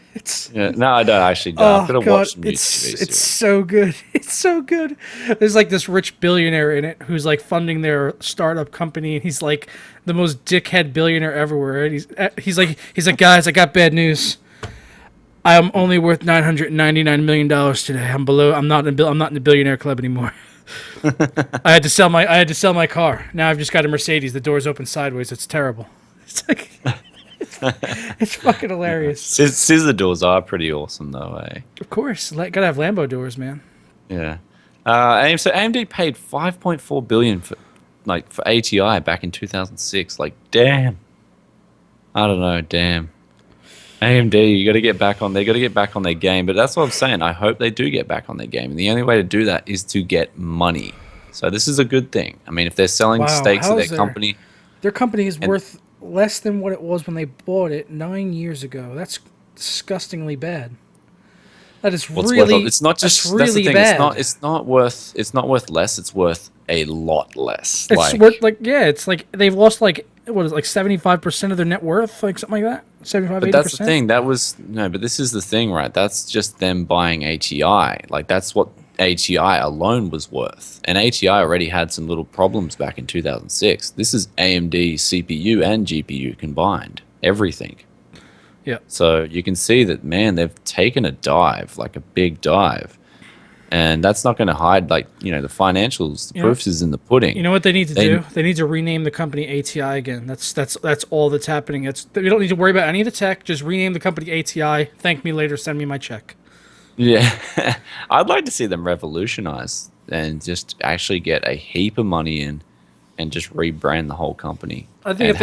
Yeah, no, I don't actually. No, Oh I'm gonna God, watch some it's YouTube it's so good. It's so good. There's like this rich billionaire in it who's like funding their startup company, and he's like the most dickhead billionaire everywhere. And he's like guys, I got bad news. I am only worth $999 million today. I'm not in the billionaire club anymore. I had to sell my car. Now I've just got a Mercedes. The doors open sideways. It's terrible. It's like it's fucking hilarious. Scissor doors are pretty awesome, though. Eh? Of course, gotta have Lambo doors, man. Yeah. So AMD paid 5.4 billion for ATI back in 2006. Like, damn. I don't know. Damn. AMD, you got to get back on. They got to get back on their game. But that's what I'm saying. I hope they do get back on their game. And the only way to do that is to get money. So this is a good thing. I mean, if they're selling stakes of their company, their company is worth less than what it was when they bought it 9 years ago. That's disgustingly bad. That is really. It's not just that's really that's the thing. bad. It's not worth less. It's worth a lot less. It's worth it's like they've lost like what is it, like 75% of their net worth, like something like that. 75, But 80%. that's the thing. But this is the thing, right? That's just them buying ATI. Like that's what ATI alone was worth. And ATI already had some little problems back in 2006. This is AMD CPU and GPU combined. Everything. Yeah. So you can see that, man, they've taken a dive, like a big dive. And that's not going to hide, the financials. The proof is in the pudding. You know what they need to do? They need to rename the company ATI again. That's all that's happening. We don't need to worry about any of the tech. Just rename the company ATI. Thank me later. Send me my check. Yeah. I'd like to see them revolutionize and just actually get a heap of money in and just rebrand the whole company. I think if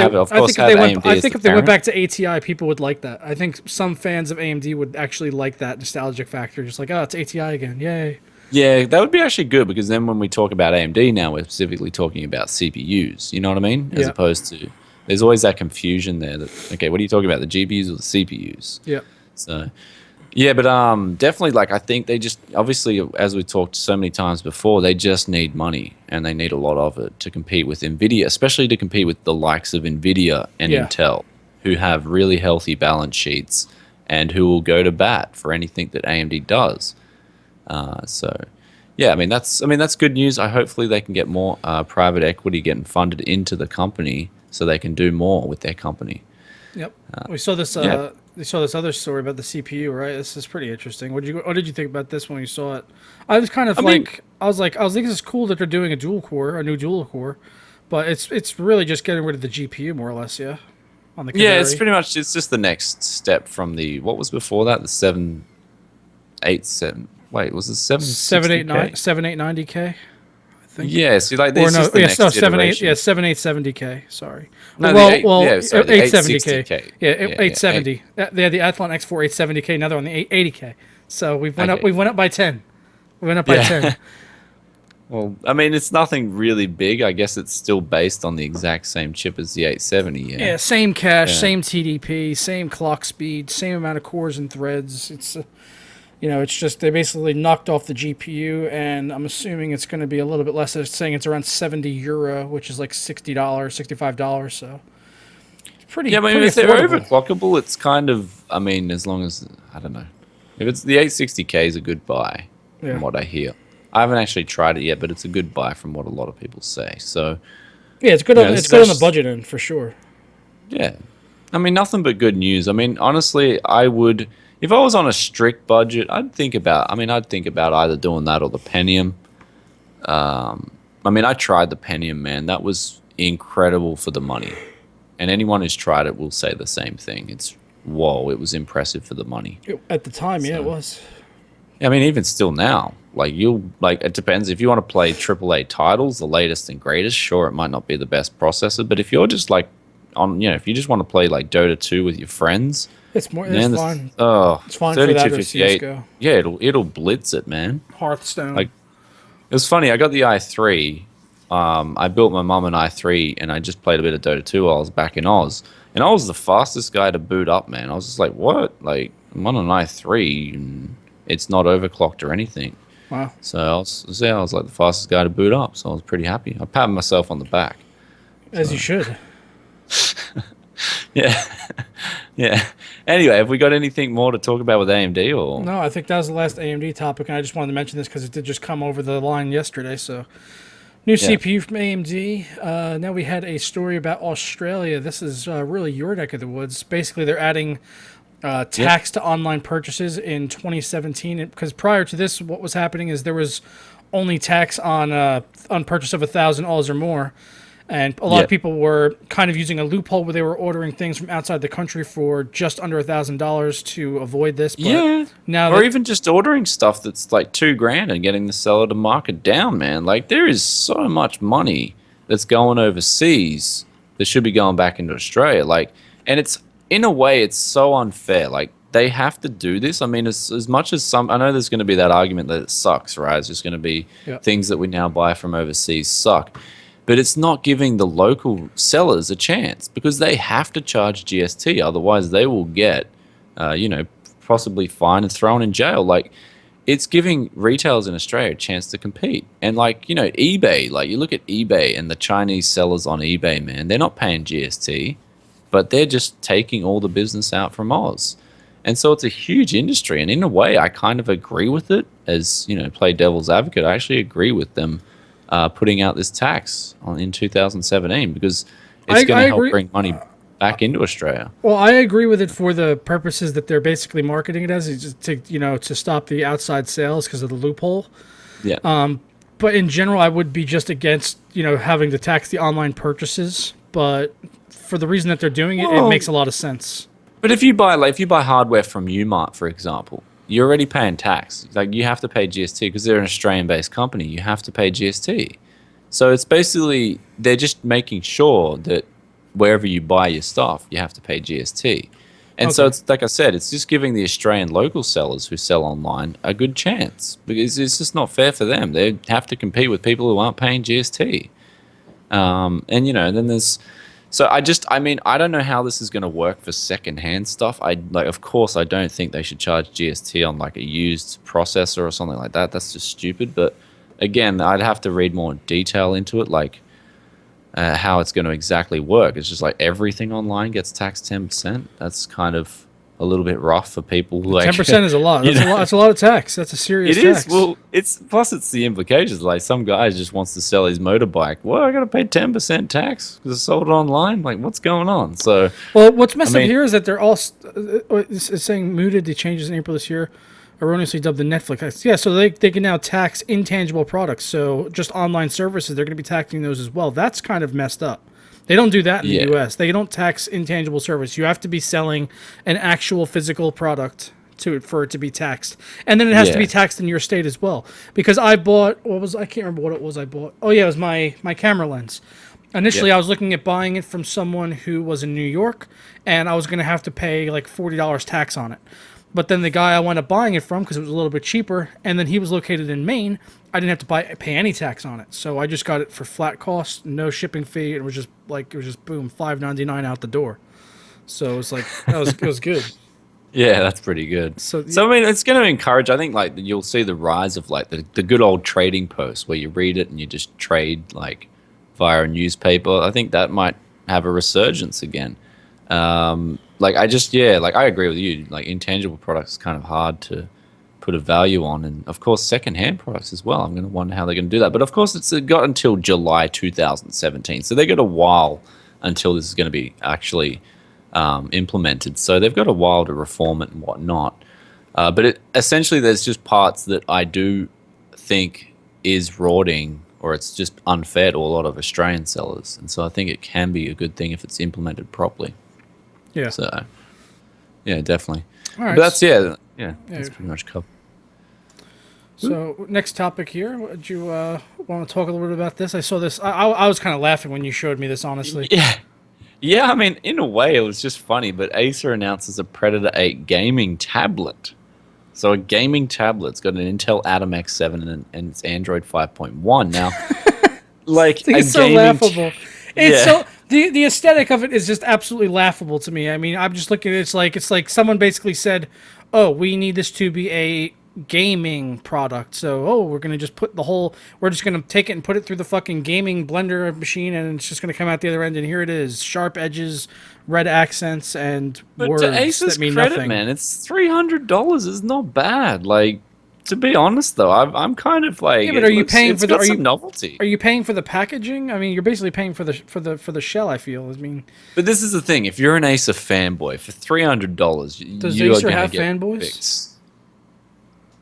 they went back to ATI, people would like that. I think some fans of AMD would actually like that nostalgic factor. Just like, oh, it's ATI again. Yay. Yeah, that would be actually good because then when we talk about AMD now, we're specifically talking about CPUs. You know what I mean? As opposed to, there's always that confusion there that, okay, what are you talking about, the GPUs or the CPUs? Yeah. So, yeah, but definitely, I think they just, obviously, as we talked so many times before, they just need money and they need a lot of it to compete with NVIDIA, especially to compete with the likes of NVIDIA and Intel, who have really healthy balance sheets and who will go to bat for anything that AMD does. Yeah, I mean that's good news. Hopefully they can get more private equity getting funded into the company so they can do more with their company. Yep. We saw this. We saw this other story about the CPU, right? This is pretty interesting. What did you think about this when you saw it? I was kind of I was thinking it's cool that they're doing a new dual core, but it's really just getting rid of the GPU more or less, yeah. On the Kaveri. It's pretty much just the next step from what was before that, the 787. Wait, was it 7890K? Yeah, see, this is the next iteration. 7870K. Sorry. No, 870K. Yeah, 870. They had the Athlon X4 870K. Now they're on the 80K. So we went up by 10. We went up by 10. Well, I mean, it's nothing really big. I guess it's still based on the exact same chip as the 870. Yeah. Yeah, same cache, Yeah. same TDP, same clock speed, same amount of cores and threads. It's it's just they basically knocked off the GPU, and I'm assuming it's going to be a little bit less. It's saying it's around €70, which is like $60, $65. So it's pretty. Yeah, I mean, pretty if they're affordable. overclockable, it's kind of. I mean, as long as I don't know, if it's the 860K is a good buy, Yeah. from what I hear. I haven't actually tried it yet, but it's a good buy from what a lot of people say. So Yeah, it's good. Yeah, It's it's good on the just- budget end for sure. yeah, I mean, nothing but good news. I mean, honestly, I would if I was on a strict budget, I'd think about. I mean, I'd think about either doing that or the Pentium. I mean, I tried the Pentium, man. That was incredible for the money, and anyone who's tried it will say the same thing. It's whoa, it was impressive for the money. At the time, yeah, it So- was. I mean, even still now, it depends if you want to play AAA titles, the latest and greatest. Sure, it might not be the best processor, but if you're just like if you just want to play like Dota 2 with your friends, It's more. man, It's fine. it's fine for that or 3258. CS:GO. Yeah, it'll blitz it, man. Hearthstone. Like, it was funny. I got the i3. I built my mum an i3, and I just played a bit of Dota 2 while I was back in Oz, and I was the fastest guy to boot up, man. I was just like, what? Like, I'm on an i3, and it's not overclocked or anything. Wow. So I was like the fastest guy to boot up, so I was pretty happy. I patted myself on the back. As you should. Yeah, yeah. Anyway, have we got anything more to talk about with AMD or? No, I think that was the last AMD topic, and I just wanted to mention this because it did just come over the line yesterday. So, new CPU from AMD. Now we had a story about Australia. This is really your neck of the woods. Basically, they're adding tax to online purchases in 2017. Because prior to this, what was happening is there was only tax on purchase of $1,000 or more. And a lot of people were kind of using a loophole where they were ordering things from outside the country for just under $1,000 to avoid this. But Yeah. now Or that- even just ordering stuff that's like $2,000 and getting the seller to mark it down, man. Like, there is so much money that's going overseas that should be going back into Australia. Like, and it's in a way, it's so unfair. Like, they have to do this. I mean, as much as I know there's going to be that argument that it sucks, right? It's just going to be things that we now buy from overseas suck. But it's not giving the local sellers a chance because they have to charge GST. Otherwise, they will get, possibly fined and thrown in jail. Like, it's giving retailers in Australia a chance to compete. And eBay, like you look at eBay and the Chinese sellers on eBay, man, they're not paying GST, but they're just taking all the business out from Oz. And so it's a huge industry. And in a way, I kind of agree with it as, play devil's advocate. I actually agree with them putting out this tax in 2017 because it's going to help bring money back into Australia. Well, I agree with it for the purposes that they're basically marketing it as, is just to stop the outside sales because of the loophole. Yeah. But in general, I would be just against having to tax the online purchases. But for the reason that they're doing it, it makes a lot of sense. But if you buy hardware from Umart, for example, you're already paying tax. Like, you have to pay GST because they're an Australian-based company. You have to pay GST. So it's basically they're just making sure that wherever you buy your stuff, you have to pay GST. And so it's like I said, it's just giving the Australian local sellers who sell online a good chance because it's just not fair for them. They have to compete with people who aren't paying GST. Then there's. So I don't know how this is going to work for secondhand stuff. Of course, I don't think they should charge GST on like a used processor or something like that. That's just stupid. But again, I'd have to read more detail into it, like how it's going to exactly work. It's just like everything online gets taxed 10%. That's kind of a little bit rough for people who 10% is a lot. That's a lot of tax. That's a serious tax. It is. Well, it's the implications. Like, some guy just wants to sell his motorbike. Well, I got to pay 10% tax because I sold it online. Like, what's going on? So, well, what's messed up here is that they're all it's saying mooted the changes in April this year, erroneously dubbed the Netflix. Yeah, so they can now tax intangible products. So just online services, they're going to be taxing those as well. That's kind of messed up. They don't do that in the U.S. They don't tax intangible service. You have to be selling an actual physical product for it to be taxed, and then it has to be taxed in your state as well. Because I bought I can't remember what it was I bought. Oh yeah, it was my camera lens. Initially, I was looking at buying it from someone who was in New York, and I was going to have to pay like $40 tax on it. But then the guy I wound up buying it from, because it was a little bit cheaper, and then he was located in Maine, I didn't have to pay any tax on it. So I just got it for flat cost, no shipping fee. It was just boom, $5.99 out the door. So it was like it was good. Yeah, that's pretty good. So I mean, it's going to encourage. I think like you'll see the rise of like the good old trading posts where you read it and you just trade like via a newspaper. I think that might have a resurgence again. Like I agree with you. Like intangible products is kind of hard to put a value on, and of course secondhand products as well. I'm going to wonder how they're going to do that. But of course, it's got until July 2017, so they got a while until this is going to be actually implemented. So they've got a while to reform it and whatnot. But essentially, there's just parts that I do think is rorting, or it's just unfair to a lot of Australian sellers, and so I think it can be a good thing if it's implemented properly. Yeah. So, yeah, definitely. All right. But that's that's pretty much covered. So next topic here. Would you want to talk a little bit about this? I saw this. I was kind of laughing when you showed me this. Honestly. Yeah. Yeah, I mean, in a way, it was just funny, but Acer announces a Predator 8 gaming tablet. So a gaming tablet's got an Intel Atom X7 and it's Android 5.1. Now, like, it's so laughable. It's so the aesthetic of it is just absolutely laughable to me. I mean, I'm just looking at it, it's like someone basically said, "Oh, we need this to be a gaming product. So, we're going to just we're just going to take it and put it through the fucking gaming blender machine and it's just going to come out the other end and here it is. Sharp edges, red accents, and words to Acer's that mean credit, nothing." Man, it's $300 is not bad. Like, to be honest though, I'm kind of like, yeah, but are you paying for the novelty? Are you paying for the packaging? I mean, you're basically paying for the shell, I feel. I mean, but this is the thing, if you're an Acer fanboy, for $300, does you Acer are have get fanboys? fixed.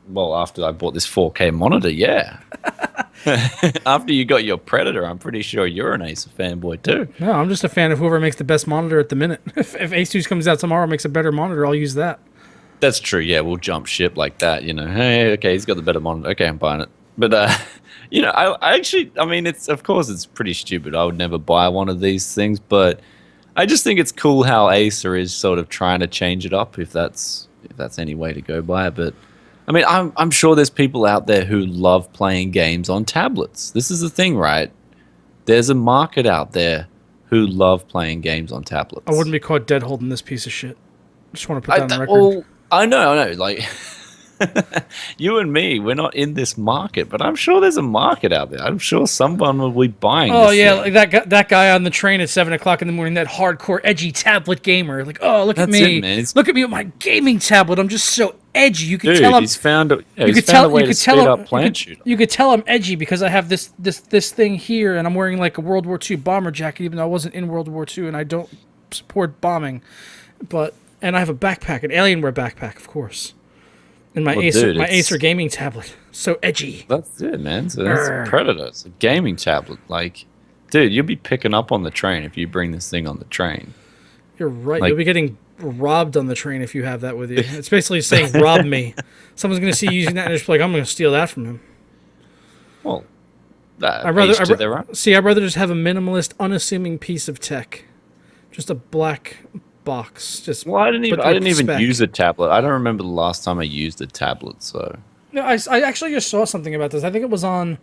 Well, after I bought this 4K monitor, yeah. After you got your Predator, I'm pretty sure you're an Acer fanboy too. No, I'm just a fan of whoever makes the best monitor at the minute. If Asus comes out tomorrow and makes a better monitor, I'll use that. That's true. Yeah, we'll jump ship like that. You know, hey, okay, he's got the better monitor. Okay, I'm buying it. But you know, I mean, of course it's pretty stupid. I would never buy one of these things, but I just think it's cool how Acer is sort of trying to change it up, if that's any way to go by it. But I mean, I'm sure there's people out there who love playing games on tablets. This is the thing, right? There's a market out there who love playing games on tablets. I wouldn't be caught dead holding this piece of shit. Just want to put that on the record. Well, I know. Like, you and me, we're not in this market, but I'm sure there's a market out there. I'm sure someone will be buying this thing. Like that guy on the train at 7 o'clock in the morning, that hardcore, edgy tablet gamer. Like, oh, look at me. Look at me with my gaming tablet. I'm just so edgy. You could tell him. He's found a way to speed up plant shooter. You could tell I'm edgy because I have this thing here, and I'm wearing like a World War II bomber jacket, even though I wasn't in World War II, and I don't support bombing. And I have a backpack, an Alienware backpack, of course. And my Acer gaming tablet. So edgy. That's it, man. So that's a Predator. It's a gaming tablet. Like, dude, you'll be picking up on the train if you bring this thing on the train. You're right. You'll be getting robbed on the train if you have that with you. It's basically saying, rob me. Someone's going to see you using that and just be like, I'm going to steal that from him. Well, I'd rather just have a minimalist, unassuming piece of tech. Just a black box. I didn't even use a tablet. I don't remember the last time I used a tablet. So no, I actually just saw something about this. I think it was on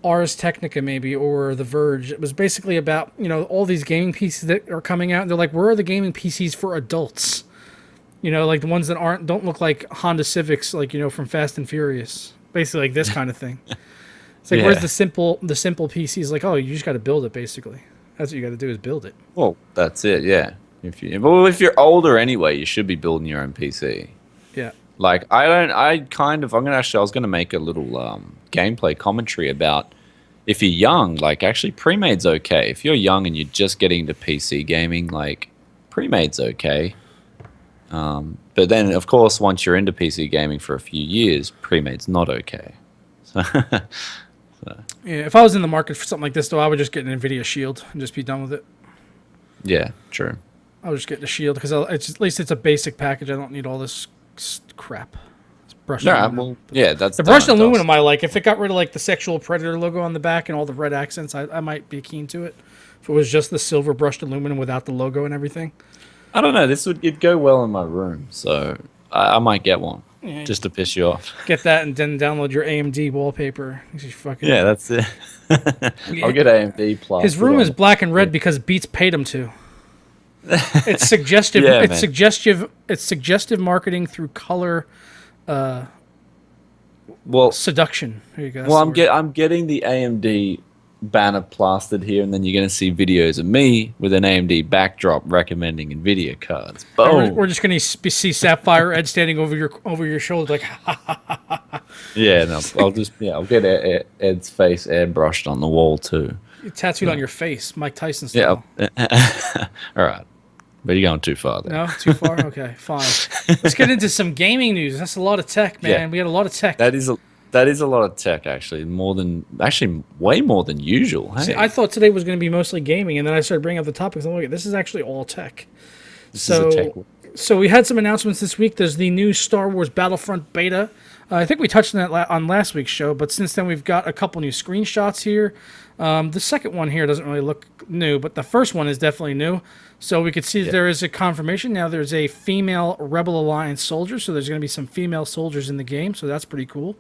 Ars Technica maybe, or The Verge. It was basically about, all these gaming PCs that are coming out, and they're like, where are the gaming PCs for adults? Like the ones that don't look like Honda Civics, like, from Fast and Furious. Basically like this kind of thing. It's like, where's the simple PCs? Like, oh, you just got to build it, basically. That's what you got to do, is build it. Well, that's it, yeah. If you're older anyway, you should be building your own PC. Yeah. Like, I was going to make a little gameplay commentary about, if you're young, like, actually pre-made's okay. If you're young and you're just getting into PC gaming, like, pre-made's okay. But then, of course, once you're into PC gaming for a few years, pre-made's not okay. So yeah, if I was in the market for something like this, though, I would just get an NVIDIA Shield and just be done with it. Yeah, true. I would just get the Shield because at least it's a basic package. I don't need all this crap. It's brushed aluminum. That's the brushed aluminum. I like. If it got rid of like the sexual predator logo on the back and all the red accents, I might be keen to it. If it was just the silver brushed aluminum without the logo and everything. I don't know. It'd go well in my room, so I might get one. Yeah, just to piss you off. get that and then download your AMD wallpaper. He's just fucking, Yeah, that's it. I'll get AMD plus. his room is black and red because Beats paid him to. It's suggestive. Yeah, it's man. suggestive. It's suggestive marketing through color Well, seduction. There you go. well, I'm getting the AMD banner plastered here, and then you're going to see videos of me with an AMD backdrop recommending Nvidia cards. Boom. We're just gonna see Sapphire Ed standing over your shoulder like, Yeah, no, I'll get Ed's face airbrushed on the wall too. tattooed on your face, Mike Tyson style. Yeah. All right, but you're going too far there. No, too far. Okay, fine. Let's get into some gaming news. That's a lot of tech, man. Yeah. We got a lot of tech. That is a lot of tech, actually. Way more than usual. Hey, See, I thought today was going to be mostly gaming, and then I started bringing up the topics. I'm like, this is actually all tech. this is a tech. So we had some announcements this week. There's the new Star Wars Battlefront beta. I think we touched on that on last week's show, but since then we've got a couple new screenshots here. The second one here doesn't really look new, but the first one is definitely new. So we could see that there is a confirmation. Now there's a female Rebel Alliance soldier, so there's going to be some female soldiers in the game, so that's pretty cool.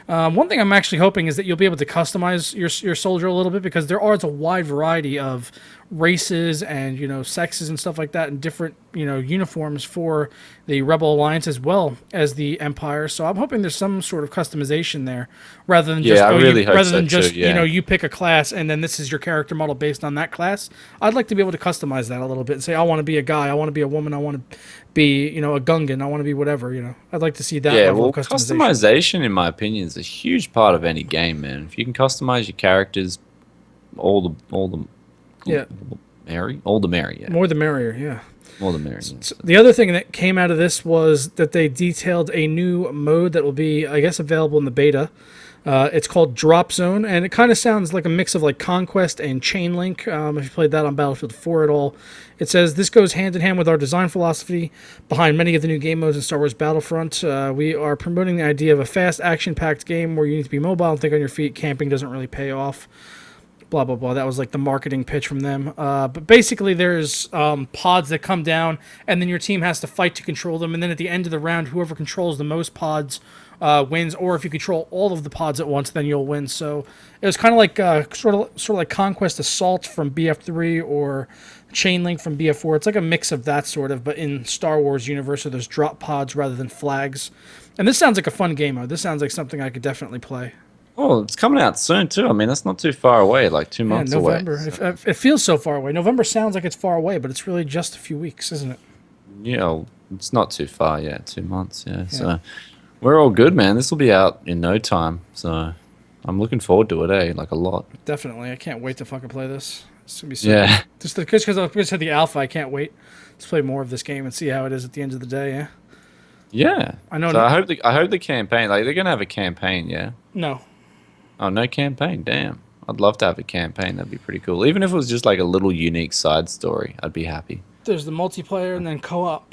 One thing I'm actually hoping is that you'll be able to customize your soldier a little bit, because there are a wide variety of races and sexes and stuff like that, and different uniforms for the Rebel Alliance as well as the Empire. So I'm hoping there's some sort of customization there, rather than just I really hope so too, yeah. you pick a class and then this is your character model based on that class. I'd like to be able to customize that a little bit and say I want to be a guy, I want to be a woman, I want to be a Gungan, I want to be whatever. I'd like to see that level of customization. Customization, in my opinion, is a huge part of any game, man. If you can customize your characters, all the merry, yeah. More the merrier, yeah. More the merry. Yeah. So the other thing that came out of this was that they detailed a new mode that will be, I guess, available in the beta. It's called Drop Zone, and it kind of sounds like a mix of like Conquest and Chain Link. If you played that on Battlefield 4 at all, it says this goes hand in hand with our design philosophy behind many of the new game modes in Star Wars Battlefront. We are promoting the idea of a fast, action-packed game where you need to be mobile and think on your feet. Camping doesn't really pay off. Blah, blah, blah. That was like the marketing pitch from them. But basically there's pods that come down, and then your team has to fight to control them. And then at the end of the round, whoever controls the most pods wins. Or if you control all of the pods at once, then you'll win. So it was kind of like sort of like Conquest Assault from BF3 or Chain Link from BF4. It's like a mix of that sort of, but in Star Wars universe, so there's drop pods rather than flags. And this sounds like a fun game mode. This sounds like something I could definitely play. Oh, it's coming out soon too. I mean, that's not too far away, like 2 months November. away. It feels so far away. November sounds like it's far away, but it's really just a few weeks, isn't it? It's not too far yet. 2 months, yeah. So we're all good, man. This will be out in no time. So I'm looking forward to it, like a lot. Definitely. I can't wait to fucking play this. It's going to be so Yeah. Just because I just had the alpha, I can't wait to play more of this game and see how it is at the end of the day, yeah? Yeah. I know. So I hope the campaign, like they're going to have a campaign, yeah? No. Oh, no campaign. Damn. I'd love to have a campaign. That'd be pretty cool. Even if it was just like a little unique side story, I'd be happy. There's the multiplayer and then co-op.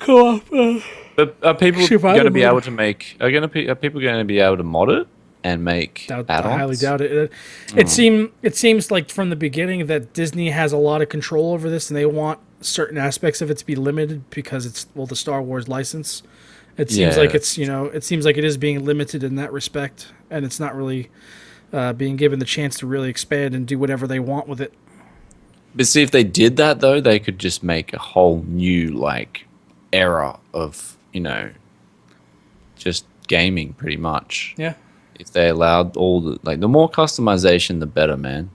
But are people Survival going to be mode. able to make? Are people going to be able to mod it and make I add-ons? highly doubt it. It seems like from the beginning that Disney has a lot of control over this, and they want certain aspects of it to be limited because it's the Star Wars license. It seems like it's it seems like it is being limited in that respect, and it's not really being given the chance to really expand and do whatever they want with it. But see, if they did that though, they could just make a whole new era of just gaming pretty much. Yeah. If they allowed all the more customization, the better, man.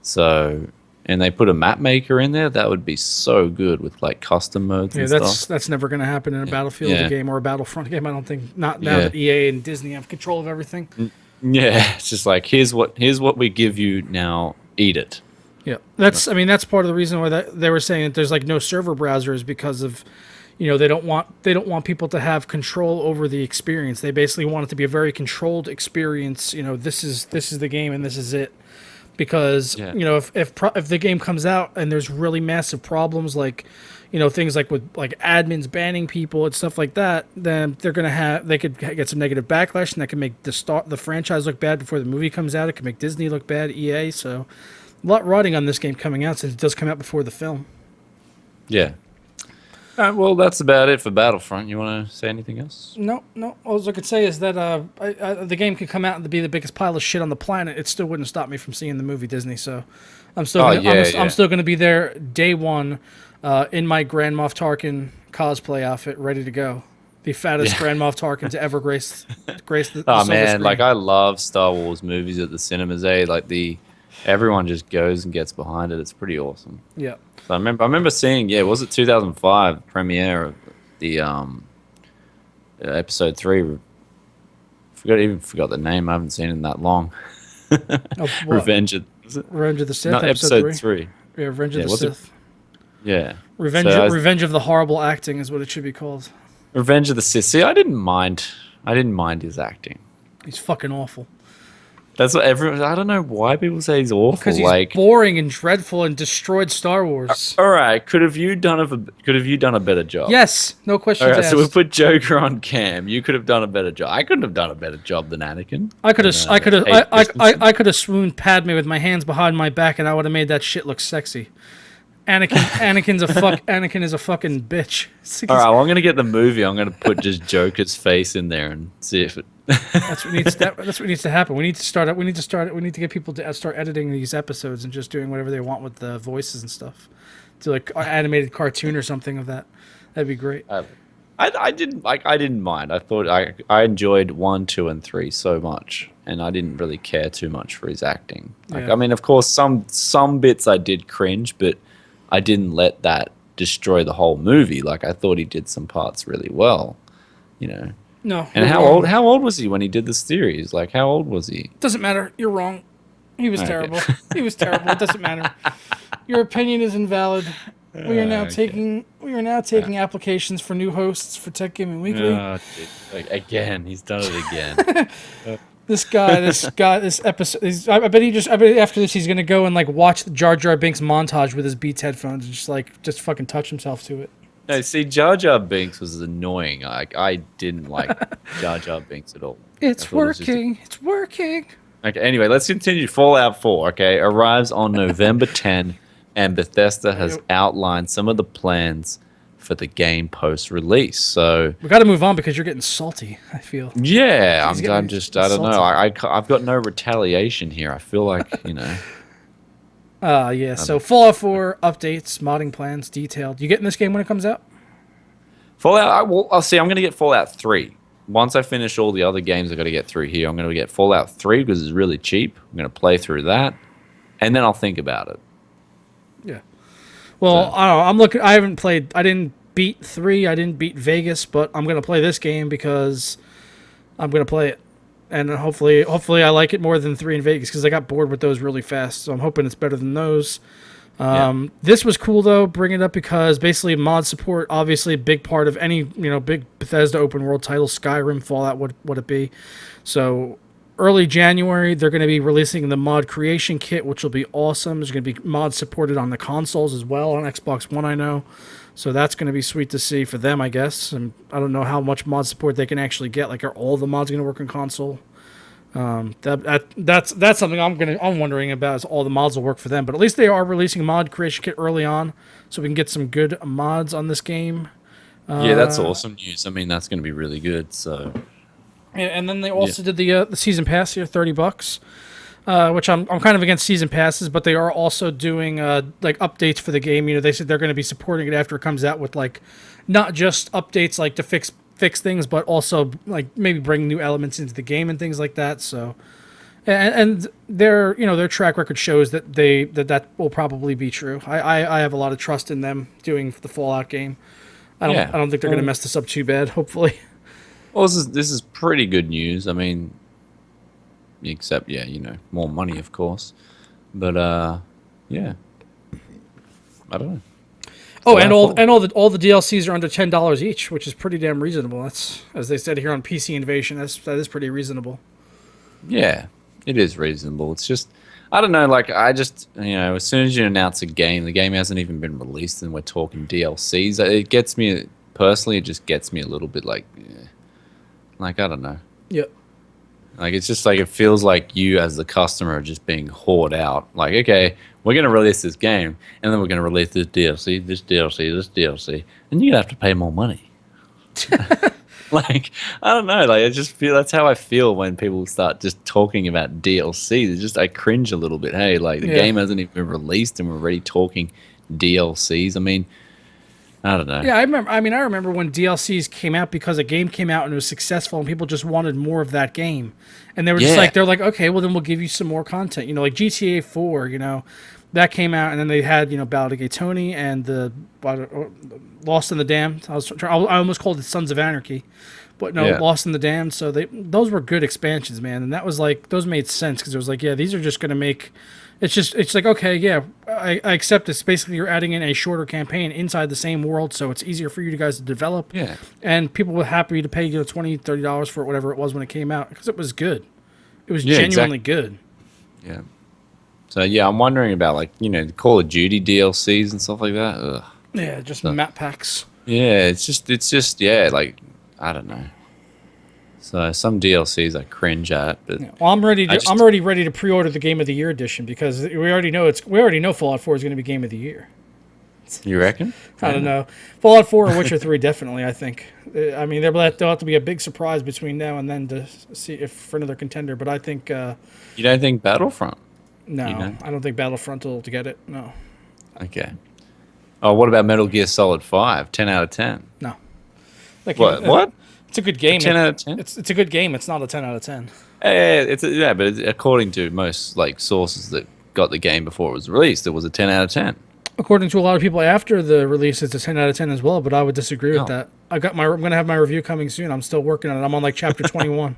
So, and they put a map maker in there, that would be so good with custom modes and stuff. That's never going to happen in a Battlefield game or a Battlefront game. I don't think. Not now that EA and Disney have control of everything. Yeah, it's just like here's what we give you now. Eat it. Yeah, that's part of the reason why they were saying that there's no server browsers, because of they don't want people to have control over the experience. They basically want it to be a very controlled experience. This is the game and this is it. Because if the game comes out and there's really massive problems things with admins banning people and stuff like that, then they could get some negative backlash, and that can make the franchise look bad before the movie comes out. It can make Disney look bad, EA. So a lot riding on this game coming out, since it does come out before the film. Yeah. Well, that's about it for Battlefront. You want to say anything else? No, no. All I could say is that the game could come out and be the biggest pile of shit on the planet. It still wouldn't stop me from seeing the movie Disney. So I'm still I'm still gonna be there day one, in my Grand Moff Tarkin cosplay outfit, ready to go. The fattest Grand Moff Tarkin to ever grace the Oh silver man, screen. like I love Star Wars movies at the cinemas. Like everyone just goes and gets behind it. It's pretty awesome. Yeah. So I remember seeing, was it 2005 premiere of the episode 3? Forgot the name. I haven't seen it in that long. Revenge of the Sith. No, episode 3. Yeah, Revenge of the Sith. Yeah. Revenge of the horrible acting is what it should be called. Revenge of the Sith. See, I didn't mind his acting. He's fucking awful. That's what everyone. I don't know why people say he's awful. Because he's boring and dreadful and destroyed Star Wars. All right, could have you done a better job? Yes, no questions asked. So we put Joker on Cam. You could have done a better job. I couldn't have done a better job than Anakin. I could have swooned Padme with my hands behind my back, and I would have made that shit look sexy. Anakin is a fucking bitch. All right, well, I'm gonna get the movie. I'm gonna put just Joker's face in there and see if it. That's what needs to happen. We need to get people to start editing these episodes and just doing whatever they want with the voices and stuff. To like an animated cartoon or something of that. That'd be great. I didn't mind. I thought I enjoyed 1, 2, and 3 so much, and I didn't really care too much for his acting. I mean, of course, some bits I did cringe, but I didn't let that destroy the whole movie. Like I thought he did some parts really well, No. And how old was he when he did the series? Like how old was he? Doesn't matter. You're wrong. He was terrible. He was terrible. It doesn't matter. Your opinion is invalid. We are now taking applications for new hosts for Tech Gaming Weekly. Again, he's done it again. This episode. I bet after this he's gonna go and like watch the Jar Jar Binks montage with his Beats headphones and just fucking touch himself to it. No, see, Jar Jar Binks was annoying. I didn't like Jar Jar Binks at all. It's working. It's working. Okay, anyway, let's continue. Fallout 4, okay, arrives on November 10, and Bethesda has outlined some of the plans for the game post-release. So we got to move on because you're getting salty, I feel. Yeah, I don't know. I've got no retaliation here. I feel like, Yeah, so Fallout 4 updates, modding plans, detailed. You getting this game when it comes out? Fallout, I'll see. I'm going to get Fallout 3. Once I finish all the other games I've got to get through here, I'm going to get Fallout 3 because it's really cheap. I'm going to play through that, and then I'll think about it. Yeah. Well, I don't know. I'm looking. I didn't beat 3. I didn't beat Vegas, but I'm going to play this game because I'm going to play it. And hopefully I like it more than 3 in Vegas because I got bored with those really fast. So I'm hoping it's better than those. This was cool though, bring it up because basically mod support, obviously a big part of any big Bethesda open world title, Skyrim, Fallout, would it be? So early January they're going to be releasing the mod creation kit, which will be awesome. There's going to be mods supported on the consoles as well, on Xbox One I know. So that's going to be sweet to see for them, I guess. And I don't know how much mod support they can actually get. Like, are all the mods going to work on console? That's something I'm wondering about. Is all the mods will work for them? But at least they are releasing a mod creation kit early on, so we can get some good mods on this game. Yeah, that's awesome news. I mean, that's going to be really good. So, and then they also did the season pass here, $30. Which I'm kind of against season passes, but they are also doing like updates for the game. They said they're going to be supporting it after it comes out with like not just updates like to fix things, but also like maybe bring new elements into the game and things like that. So, and their their track record shows that that will probably be true. I have a lot of trust in them doing the Fallout game. I don't think they're going to mess this up too bad. Hopefully. Well, this is pretty good news. I mean. Except, more money, of course. But, yeah. I don't know. Oh, and all the DLCs are under $10 each, which is pretty damn reasonable. That's, as they said here on PC Invasion, that is pretty reasonable. Yeah, it is reasonable. It's just, I don't know, like, I just, as soon as you announce a game, the game hasn't even been released and we're talking DLCs, it gets me, personally, it just gets me a little bit like, like, I don't know. Yep. Like, it's just like, it feels like you as the customer are just being hoard out. Like, okay, we're going to release this game, and then we're going to release this DLC, this DLC, this DLC, and you're going to have to pay more money. Like, I don't know. Like, I just feel that's how I feel when people start just talking about DLC. It's just I cringe a little bit. Hey, like the game hasn't even been released, and we're already talking DLCs. I mean, I don't know. Yeah, I remember. I mean, I remember when DLCs came out because a game came out and it was successful, and people just wanted more of that game, and they were just like, they're like, okay, well then we'll give you some more content. You know, like GTA 4. You know, that came out, and then they had Ballad of Gay Tony and the Lost in the Damned. I almost called it Sons of Anarchy, but no, Lost in the Damned. So those were good expansions, man, and that was like those made sense because it was like, yeah, these are just gonna make. It's like, okay, yeah, I accept this. Basically, you're adding in a shorter campaign inside the same world, so it's easier for you guys to develop. Yeah. And people were happy to pay $20, $30 for it, whatever it was when it came out, because it was good. It was genuinely good. Yeah. So yeah, I'm wondering about like the Call of Duty DLCs and stuff like that. Ugh. Yeah, just map packs. Yeah, it's just like I don't know. So some DLCs I cringe at, but well, I'm already ready to pre-order the Game of the Year edition because we already know Fallout 4 is going to be Game of the Year. You reckon? I don't know. Fallout 4 or Witcher 3 definitely. I think. I mean, there'll have to be a big surprise between now and then to see if for another contender. But I think. You don't think Battlefront? No, I don't think Battlefront will get it. No. Okay. Oh, what about Metal Gear Solid 5? 10 out of 10. No. What? It's a good game. 10 out of 10? It's a good game. It's not a 10 out of 10. But according to most like sources that got the game before it was released, it was a 10 out of 10. According to a lot of people after the release, it's a 10 out of 10 as well, but I would disagree with that. I'm going to have my review coming soon. I'm still working on it. I'm on like chapter 21.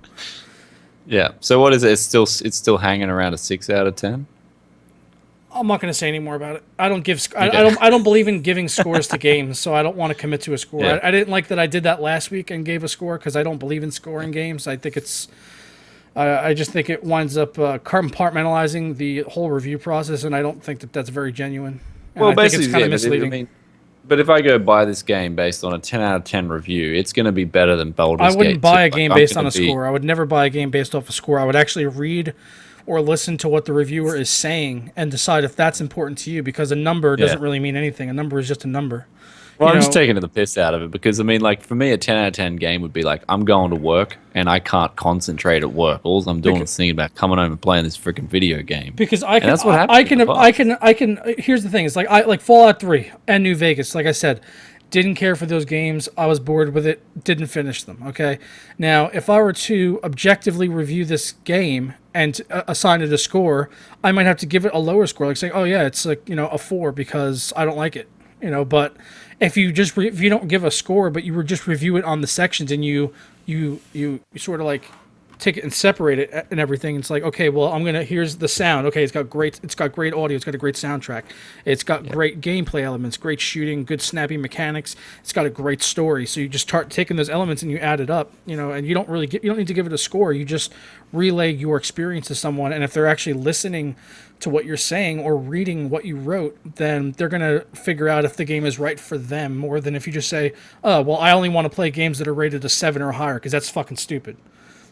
Yeah. So what is it? It's still hanging around a 6 out of 10? I'm not going to say any more about it. I don't believe in giving scores to games, so I don't want to commit to a score. Yeah. I didn't like that I did that last week and gave a score because I don't believe in scoring games. I think I just think it winds up compartmentalizing the whole review process, and I don't think that that's very genuine. And Well, I think basically, it's kind of misleading. But if I go buy this game based on a 10 out of 10 review, it's going to be better than Baldur's Gate. I wouldn't buy a game based on a score. I would never buy a game based off a score. I would actually read or listen to what the reviewer is saying and decide if that's important to you, because a number doesn't really mean anything. A number is just a number. Well, I'm just taking the piss out of it because, I mean, like, for me, a 10 out of 10 game would be like, I'm going to work and I can't concentrate at work. All I'm doing is thinking about coming home and playing this freaking video game. Because that's what happens. I can. Here's the thing: it's like Fallout 3 and New Vegas. Like I said, didn't care for those games. I was bored with it. Didn't finish them. Okay. Now, if I were to objectively review this game and assign it a score, I might have to give it a lower score, like saying, "Oh yeah, it's like a 4 because I don't like it." But if you just if you don't give a score, but you were just review it on the sections and you sort of like take it and separate it and everything, it's like, okay, well, here's the sound. Okay, it's got great audio, it's got a great soundtrack, it's got great gameplay elements, great shooting, good snappy mechanics, it's got a great story. So you just start taking those elements and you add it up, and you don't need to give it a score. You just relay your experience to someone, and if they're actually listening to what you're saying or reading what you wrote, then they're going to figure out if the game is right for them, more than if you just say, oh, well, I only want to play games that are rated a 7 or higher, because that's fucking stupid.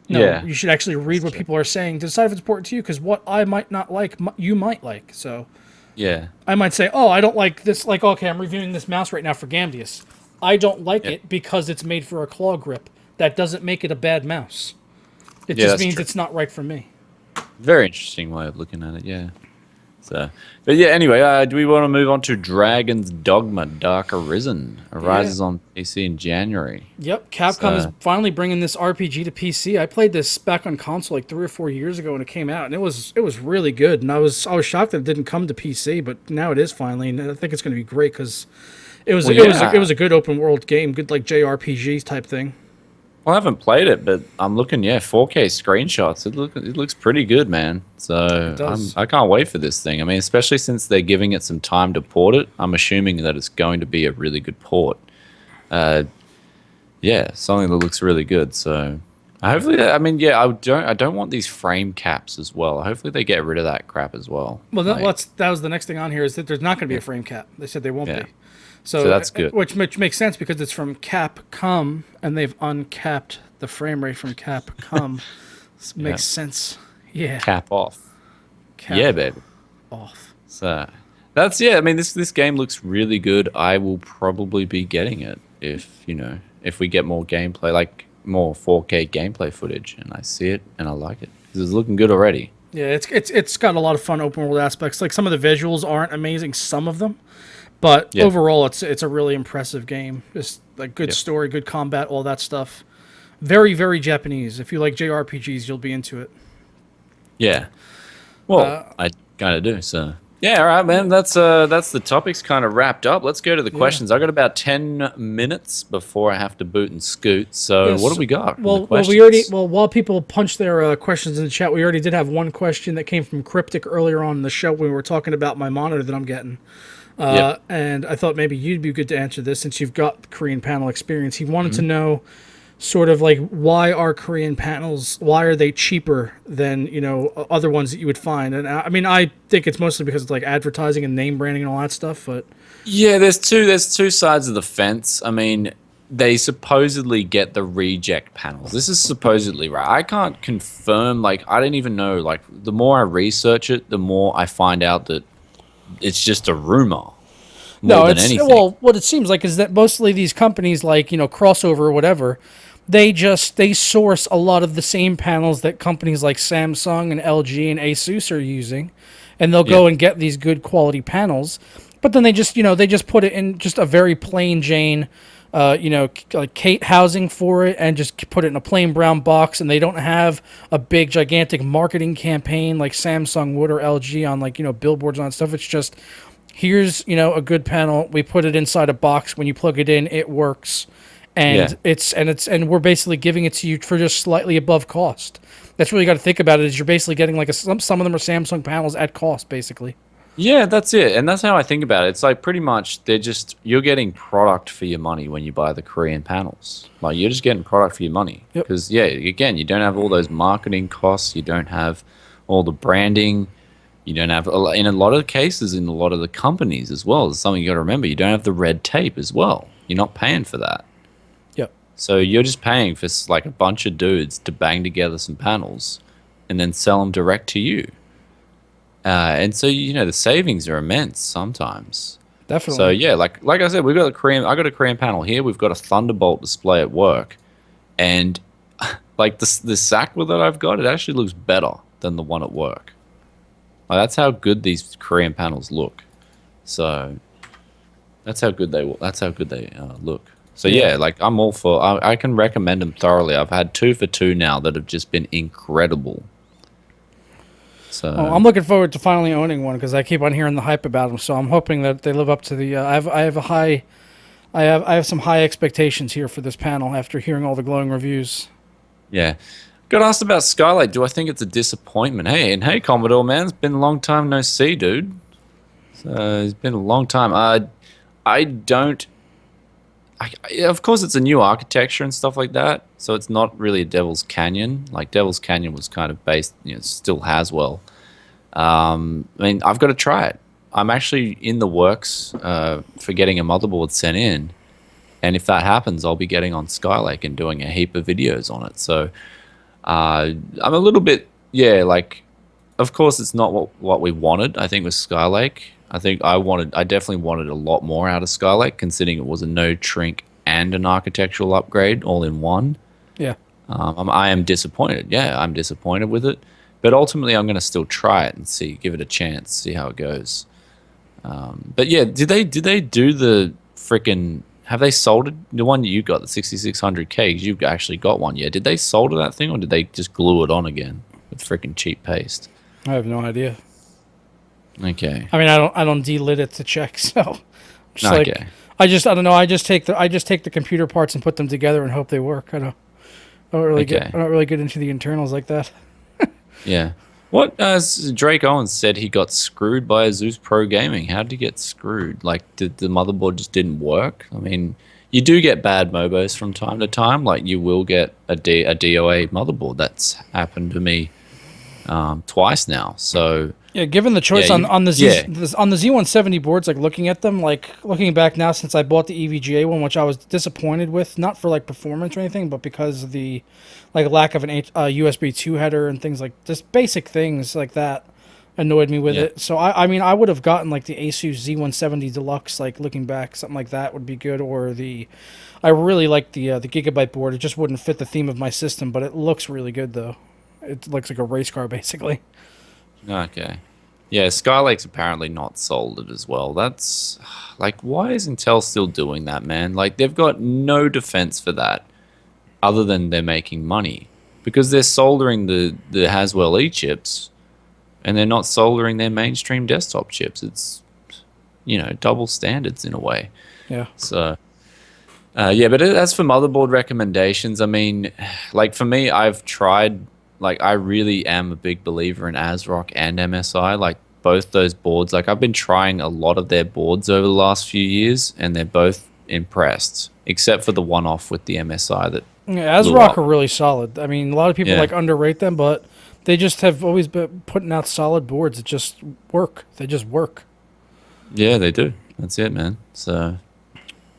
No, you should actually read what people are saying to decide if it's important to you, because what I might not like, you might like. So yeah, I might say, oh, I don't like this. Like, okay, I'm reviewing this mouse right now for Gamdius. I don't like it because it's made for a claw grip. That doesn't make it a bad mouse. It just means it's not right for me. Very interesting way of looking at it, yeah. So, but yeah, anyway, do we want to move on to Dragon's Dogma Dark Arisen? Arises on PC in January. Yep, Capcom is finally bringing this RPG to PC. I played this back on console like 3 or 4 years ago when it came out, and it was really good. And I was shocked that it didn't come to PC, but now it is finally, and I think it's going to be great because it was a good open world game, good like JRPG type thing. Well, I haven't played it, but I'm looking, 4K screenshots. It looks pretty good, man. So I can't wait for this thing. I mean, especially since they're giving it some time to port it. I'm assuming that it's going to be a really good port. Something that looks really good. So hopefully, I don't want these frame caps as well. Hopefully, they get rid of that crap as well. Well, that was the next thing on here, is that there's not going to be a frame cap. They said they won't be. So that's good. Which makes sense because it's from Capcom, and they've uncapped the frame rate from Capcom. This makes sense. Yeah. Cap off. Yeah, baby. Off. So that's I mean, this game looks really good. I will probably be getting it if if we get more gameplay, like more 4K gameplay footage, and I see it and I like it because it's looking good already. Yeah, it's got a lot of fun open world aspects. Like some of the visuals aren't amazing, some of them, but overall it's a really impressive game. Just like good story, good combat, all that stuff. Very, very Japanese. If you like JRPGs, you'll be into it. Yeah. Well, I kind of do. So yeah, all right, man. That's the topics kind of wrapped up. Let's go to the questions. I got about 10 minutes before I have to boot and scoot. So what do we got? Well, while people punch their questions in the chat, we already did have one question that came from Cryptic earlier on in the show when we were talking about my monitor that I'm getting. And I thought maybe you'd be good to answer this since you've got Korean panel experience. He wanted to know sort of like why are Korean panels, why are they cheaper than other ones that you would find? And I mean, I think it's mostly because it's like advertising and name branding and all that stuff. But yeah, there's two sides of the fence. I mean, they supposedly get the reject panels. This is supposedly right. I can't confirm. Like, I don't even know. Like, the more I research it, the more I find out that it's just a rumor. Well, what it seems like is that mostly these companies like, Crossover or whatever, they source a lot of the same panels that companies like Samsung and LG and Asus are using, and they'll go and get these good quality panels, but then they just put it in just a very plain Jane, like Kate housing for it, and just put it in a plain brown box, and they don't have a big gigantic marketing campaign like Samsung would or LG on like, billboards and stuff. It's just, here's, a good panel. We put it inside a box. When you plug it in, it works. And and we're basically giving it to you for just slightly above cost. That's what you got to think about it, is you're basically getting like some of them are Samsung panels at cost, basically. Yeah, that's it. And that's how I think about it. It's like pretty much you're getting product for your money when you buy the Korean panels. Like, you're just getting product for your money. Because, again, you don't have all those marketing costs. You don't have all the branding. You don't have, in a lot of cases, in a lot of the companies as well, there's something you got to remember. You don't have the red tape as well. You're not paying for that. Yep. So you're just paying for like a bunch of dudes to bang together some panels and then sell them direct to you. And so, the savings are immense sometimes. Definitely. So yeah, like I said, I got a Korean panel here. We've got a Thunderbolt display at work, and like the Sakura that I've got, it actually looks better than the one at work. Like, that's how good these Korean panels look. So that's how good they look. So yeah, like I'm all for. I can recommend them thoroughly. I've had 2 for 2 now that have just been incredible. So I'm looking forward to finally owning one because I keep on hearing the hype about them. So I'm hoping that they live up to the. I have some high expectations here for this panel after hearing all the glowing reviews. Yeah. Got asked about Skylake. Do I think it's a disappointment? Hey, Commodore, man. It's been a long time no see, dude. So it's been a long time. Of course, it's a new architecture and stuff like that. So it's not really a Devil's Canyon. Like, Devil's Canyon was kind of based, still Haswell. I mean, I've got to try it. I'm actually in the works for getting a motherboard sent in. And if that happens, I'll be getting on Skylake and doing a heap of videos on it. So I'm a little bit, like, of course it's not what we wanted, I think, with Skylake. I think I definitely wanted a lot more out of Skylake, considering it was a no trink and an architectural upgrade all in one. Yeah. I am disappointed. Yeah, I'm disappointed with it. But ultimately, I'm going to still try it and give it a chance, see how it goes. But yeah, did they do the freaking... Have they soldered the one you got, the 6600K? You've actually got one, yeah. Did they solder that thing, or did they just glue it on again with freaking cheap paste? I have no idea. Okay. I mean, I don't delit it to check, so just okay. I don't know. I just take the computer parts and put them together and hope they work. I don't really get into the internals like that. Yeah. What Drake Owens said he got screwed by Asus Pro Gaming. How did he get screwed? Like, did the motherboard just didn't work? I mean, you do get bad mobos from time to time. Like, you will get a DOA motherboard. That's happened to me twice now. So yeah, given the choice on the Z170 boards, like looking at them, like looking back now since I bought the EVGA one, which I was disappointed with, not for like performance or anything, but because of the like lack of an USB 2 header and things like just basic things like that. annoyed me with Yeah. it. So I mean, I would have gotten like the Asus Z170 Deluxe. Like looking back, something like that would be good. Or I really like the Gigabyte board. It just wouldn't fit the theme of my system, but it looks really good though. It looks like a race car basically. Okay. Yeah, Skylake's apparently not soldered as well. That's like, why is Intel still doing that, man? Like, they've got no defense for that other than they're making money because they're soldering the Haswell E chips and they're not soldering their mainstream desktop chips. It's, double standards in a way. Yeah. So, yeah, but as for motherboard recommendations, I mean, like for me, I've tried. Like, I really am a big believer in ASRock and MSI, like both those boards. Like, I've been trying a lot of their boards over the last few years, and they're both impressed, except for the one-off with the MSI that Yeah, blew ASRock up. are really solid. I mean, a lot of people Yeah. like underrate them, but they just have always been putting out solid boards that just work. They just work. Yeah, they do. That's it, man. So,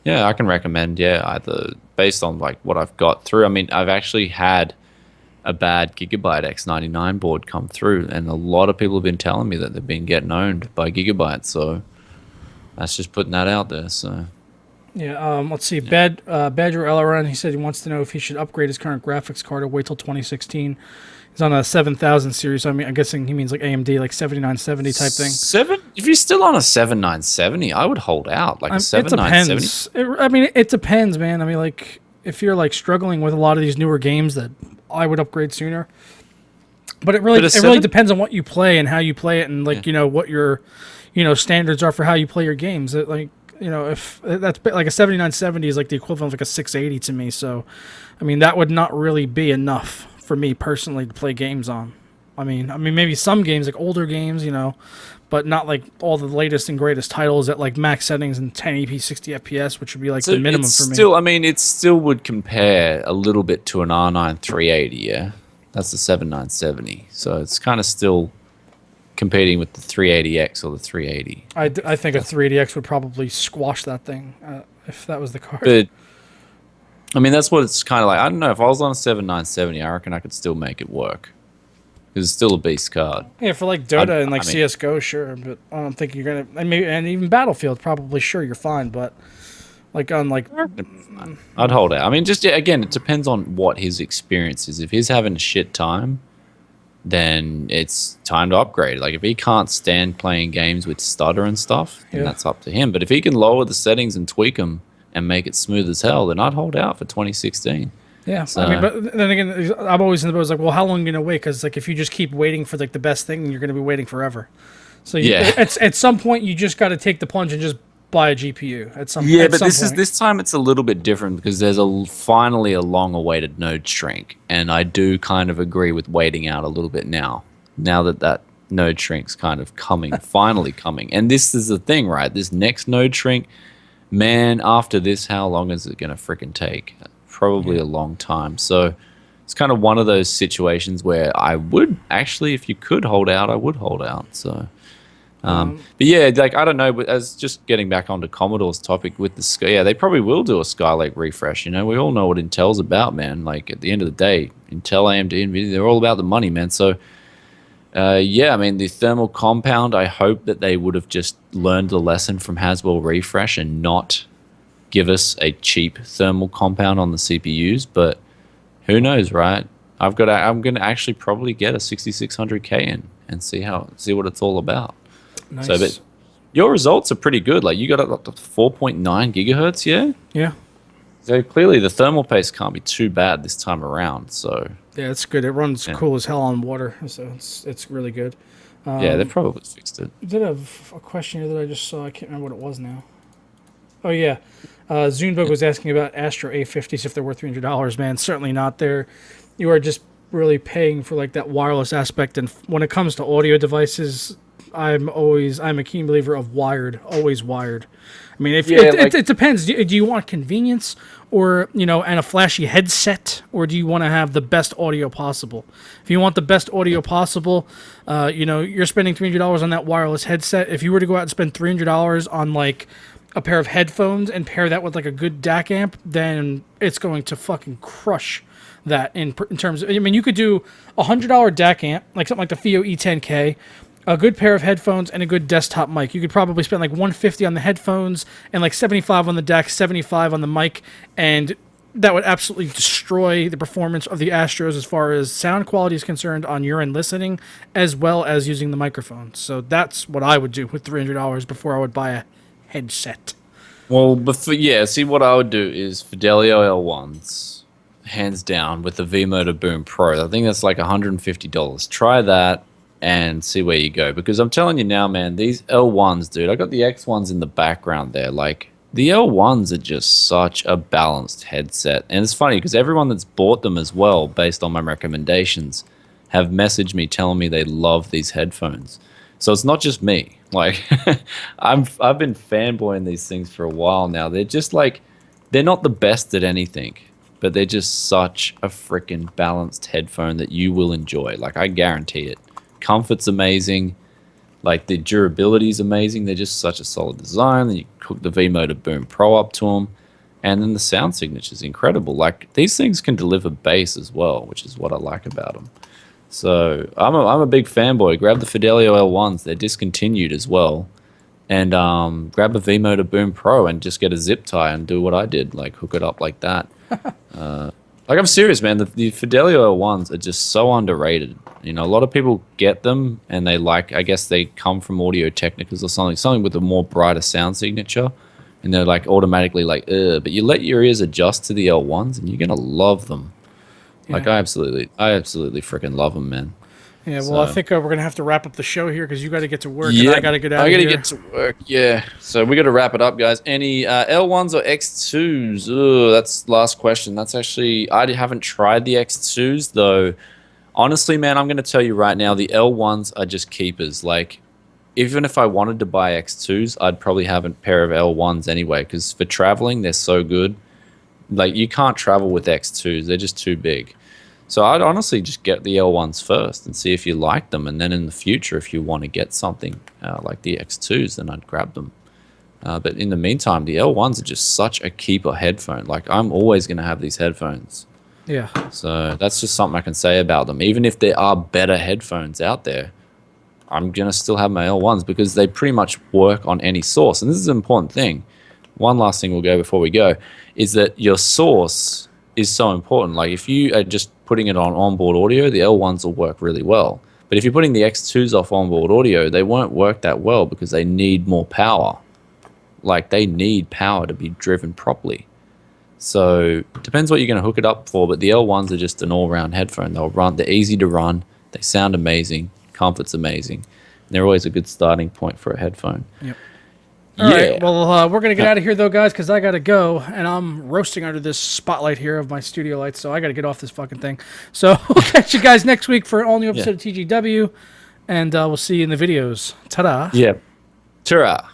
yeah, I can recommend, either based on, like, what I've got through. I mean, I've actually had a bad Gigabyte X99 board come through, and a lot of people have been telling me that they've been getting owned by Gigabyte, so that's just putting that out there. So Yeah, let's see. Badger Elleron, he said he wants to know if he should upgrade his current graphics card or wait till 2016. He's on a 7000 series, so I mean, I'm guessing he means like AMD, like 7970 type thing. if you're still on a 7970, I would hold out like a It 7970. depends. I mean, it depends, man. I mean, like, if you're like struggling with a lot of these newer games, that I would upgrade sooner. But it really depends on what you play and how you play it, and like what your standards are for how you play your games. Like if that's like a 7970 is like the equivalent of like a 680 to me. So, I mean that would not really be enough for me personally to play games on. I mean maybe some games like older games, but not like all the latest and greatest titles at like max settings and 1080p 60 FPS, which would be like the minimum for me. Still, I mean, it still would compare a little bit to an R9 380. Yeah, that's the 7970. So it's kind of still competing with the 380X or the 380. I think a 380X would probably squash that thing if that was the card. But I mean, that's what it's kind of like. I don't know if I was on a 7970, I reckon I could still make it work. Because it's still a beast card. Yeah, for like Dota and like CS:GO, sure, but I don't think you're gonna. And even Battlefield, probably sure you're fine, but like on like, I'd hold out. I mean, just again, it depends on what his experience is. If he's having a shit time, then it's time to upgrade. Like if he can't stand playing games with stutter and stuff, then that's up to him. But if he can lower the settings and tweak them and make it smooth as hell, then I'd hold out for 2016. yeah. So, I mean, but then again, I'm always in the boat. Like, well, how long are you gonna wait? Because like if you just keep waiting for like the best thing, you're gonna be waiting forever. So at some point, you just got to take the plunge and just buy a GPU. At some but point. this time it's a little bit different because there's finally a long-awaited node shrink, and I do kind of agree with waiting out a little bit now. Now that node shrink's kind of finally coming, and this is the thing, right? This next node shrink, man. After this, how long is it gonna freaking take? Probably a long time. So it's kind of one of those situations where I would actually, if you could hold out, I would hold out. So. But yeah, like I don't know. But as just getting back onto Commodore's topic with the they probably will do a Skylake refresh. We all know what Intel's about, man. Like at the end of the day, Intel, AMD, NVIDIA, they're all about the money, man. So I mean the thermal compound. I hope that they would have just learned the lesson from Haswell refresh and not give us a cheap thermal compound on the CPUs. But who knows, right? I'm gonna actually probably get a 6600K in and see what it's all about. Nice. So, but your results are pretty good. Like you got up to 4.9 gigahertz, yeah. Yeah. So clearly the thermal paste can't be too bad this time around. So Yeah, it's good. It runs cool as hell on water, so it's really good. they probably fixed it. I did have a question here that I just saw. I can't remember what it was now. Oh yeah, Zunebug was asking about Astro A50s if they're worth $300. Man, certainly not. You are just really paying for like that wireless aspect. And when it comes to audio devices, I'm a keen believer of wired, always wired. I mean, it depends. Do you want convenience or, and a flashy headset, or do you want to have the best audio possible? If you want the best audio possible, you're spending $300 on that wireless headset. If you were to go out and spend $300 on like a pair of headphones and pair that with like a good DAC amp, then it's going to fucking crush that in terms of, I mean, you could do $100 DAC amp, like something like the FIO E10K, a good pair of headphones and a good desktop mic. You could probably spend like 150 on the headphones and like 75 on the deck, 75 on the mic, and that would absolutely destroy the performance of the Astros as far as sound quality is concerned on your end listening, as well as using the microphone. So that's what I would do with $300 before I would buy a headset. Well, see, what I would do is Fidelio L1s, hands down, with the V-Motor Boom Pro. I think that's like $150. Try that and see where you go. Because I'm telling you now, man, these L1s, dude, I got the X1s in the background there. Like, the L1s are just such a balanced headset. And it's funny because everyone that's bought them as well, based on my recommendations, have messaged me telling me they love these headphones. So it's not just me. Like, I've been fanboying these things for a while now. They're just like, they're not the best at anything, but they're just such a freaking balanced headphone that you will enjoy. Like, I guarantee it. Comfort's amazing. Like, the durability is amazing. They're just such a solid design. Then you hook the V-Motor Boom Pro up to them. And then the sound signature is incredible. Like, these things can deliver bass as well, which is what I like about them. So I'm a big fanboy. Grab the Fidelio L1s. They're discontinued as well. And grab a V-Motor Boom Pro and just get a zip tie and do what I did. Like, hook it up like that. Like, I'm serious, man. The Fidelio L1s are just so underrated. You know, a lot of people get them and they like, I guess they come from Audio Technicas or something with a more brighter sound signature. And they're like automatically like, ugh. But you let your ears adjust to the L1s and you're going to love them. Yeah. Like, I absolutely freaking love them, man. Yeah, well, I think we're going to have to wrap up the show here because you got to get to work and I got to get out of here. I got to get to work, yeah. So we got to wrap it up, guys. Any L1s or X2s? Ugh, that's the last question. That's actually, I haven't tried the X2s, though. Honestly, man, I'm going to tell you right now, the L1s are just keepers. Like, even if I wanted to buy X2s, I'd probably have a pair of L1s anyway because for traveling, they're so good. Like, you can't travel with X2s. They're just too big. So I'd honestly just get the L1s first and see if you like them. And then in the future, if you want to get something like the X2s, then I'd grab them. But in the meantime, the L1s are just such a keeper headphone. Like, I'm always going to have these headphones. Yeah. So that's just something I can say about them. Even if there are better headphones out there, I'm going to still have my L1s because they pretty much work on any source. And this is an important thing. One last thing we'll go before we go is that your source is so important. Like, if you are just putting it on onboard audio, the L1s will work really well. But if you're putting the X2s off onboard audio, they won't work that well because they need more power. Like, they need power to be driven properly. So it depends what you're going to hook it up for, but the L1s are just an all-round headphone. They're easy to run, they sound amazing, comfort's amazing. And they're always a good starting point for a headphone. Yep. All right, well, we're going to get out of here, though, guys, because I got to go, and I'm roasting under this spotlight here of my studio lights, so I got to get off this fucking thing. So we'll catch you guys next week for an all-new episode of TGW, and we'll see you in the videos. Ta-da. Yeah. Ta-ra.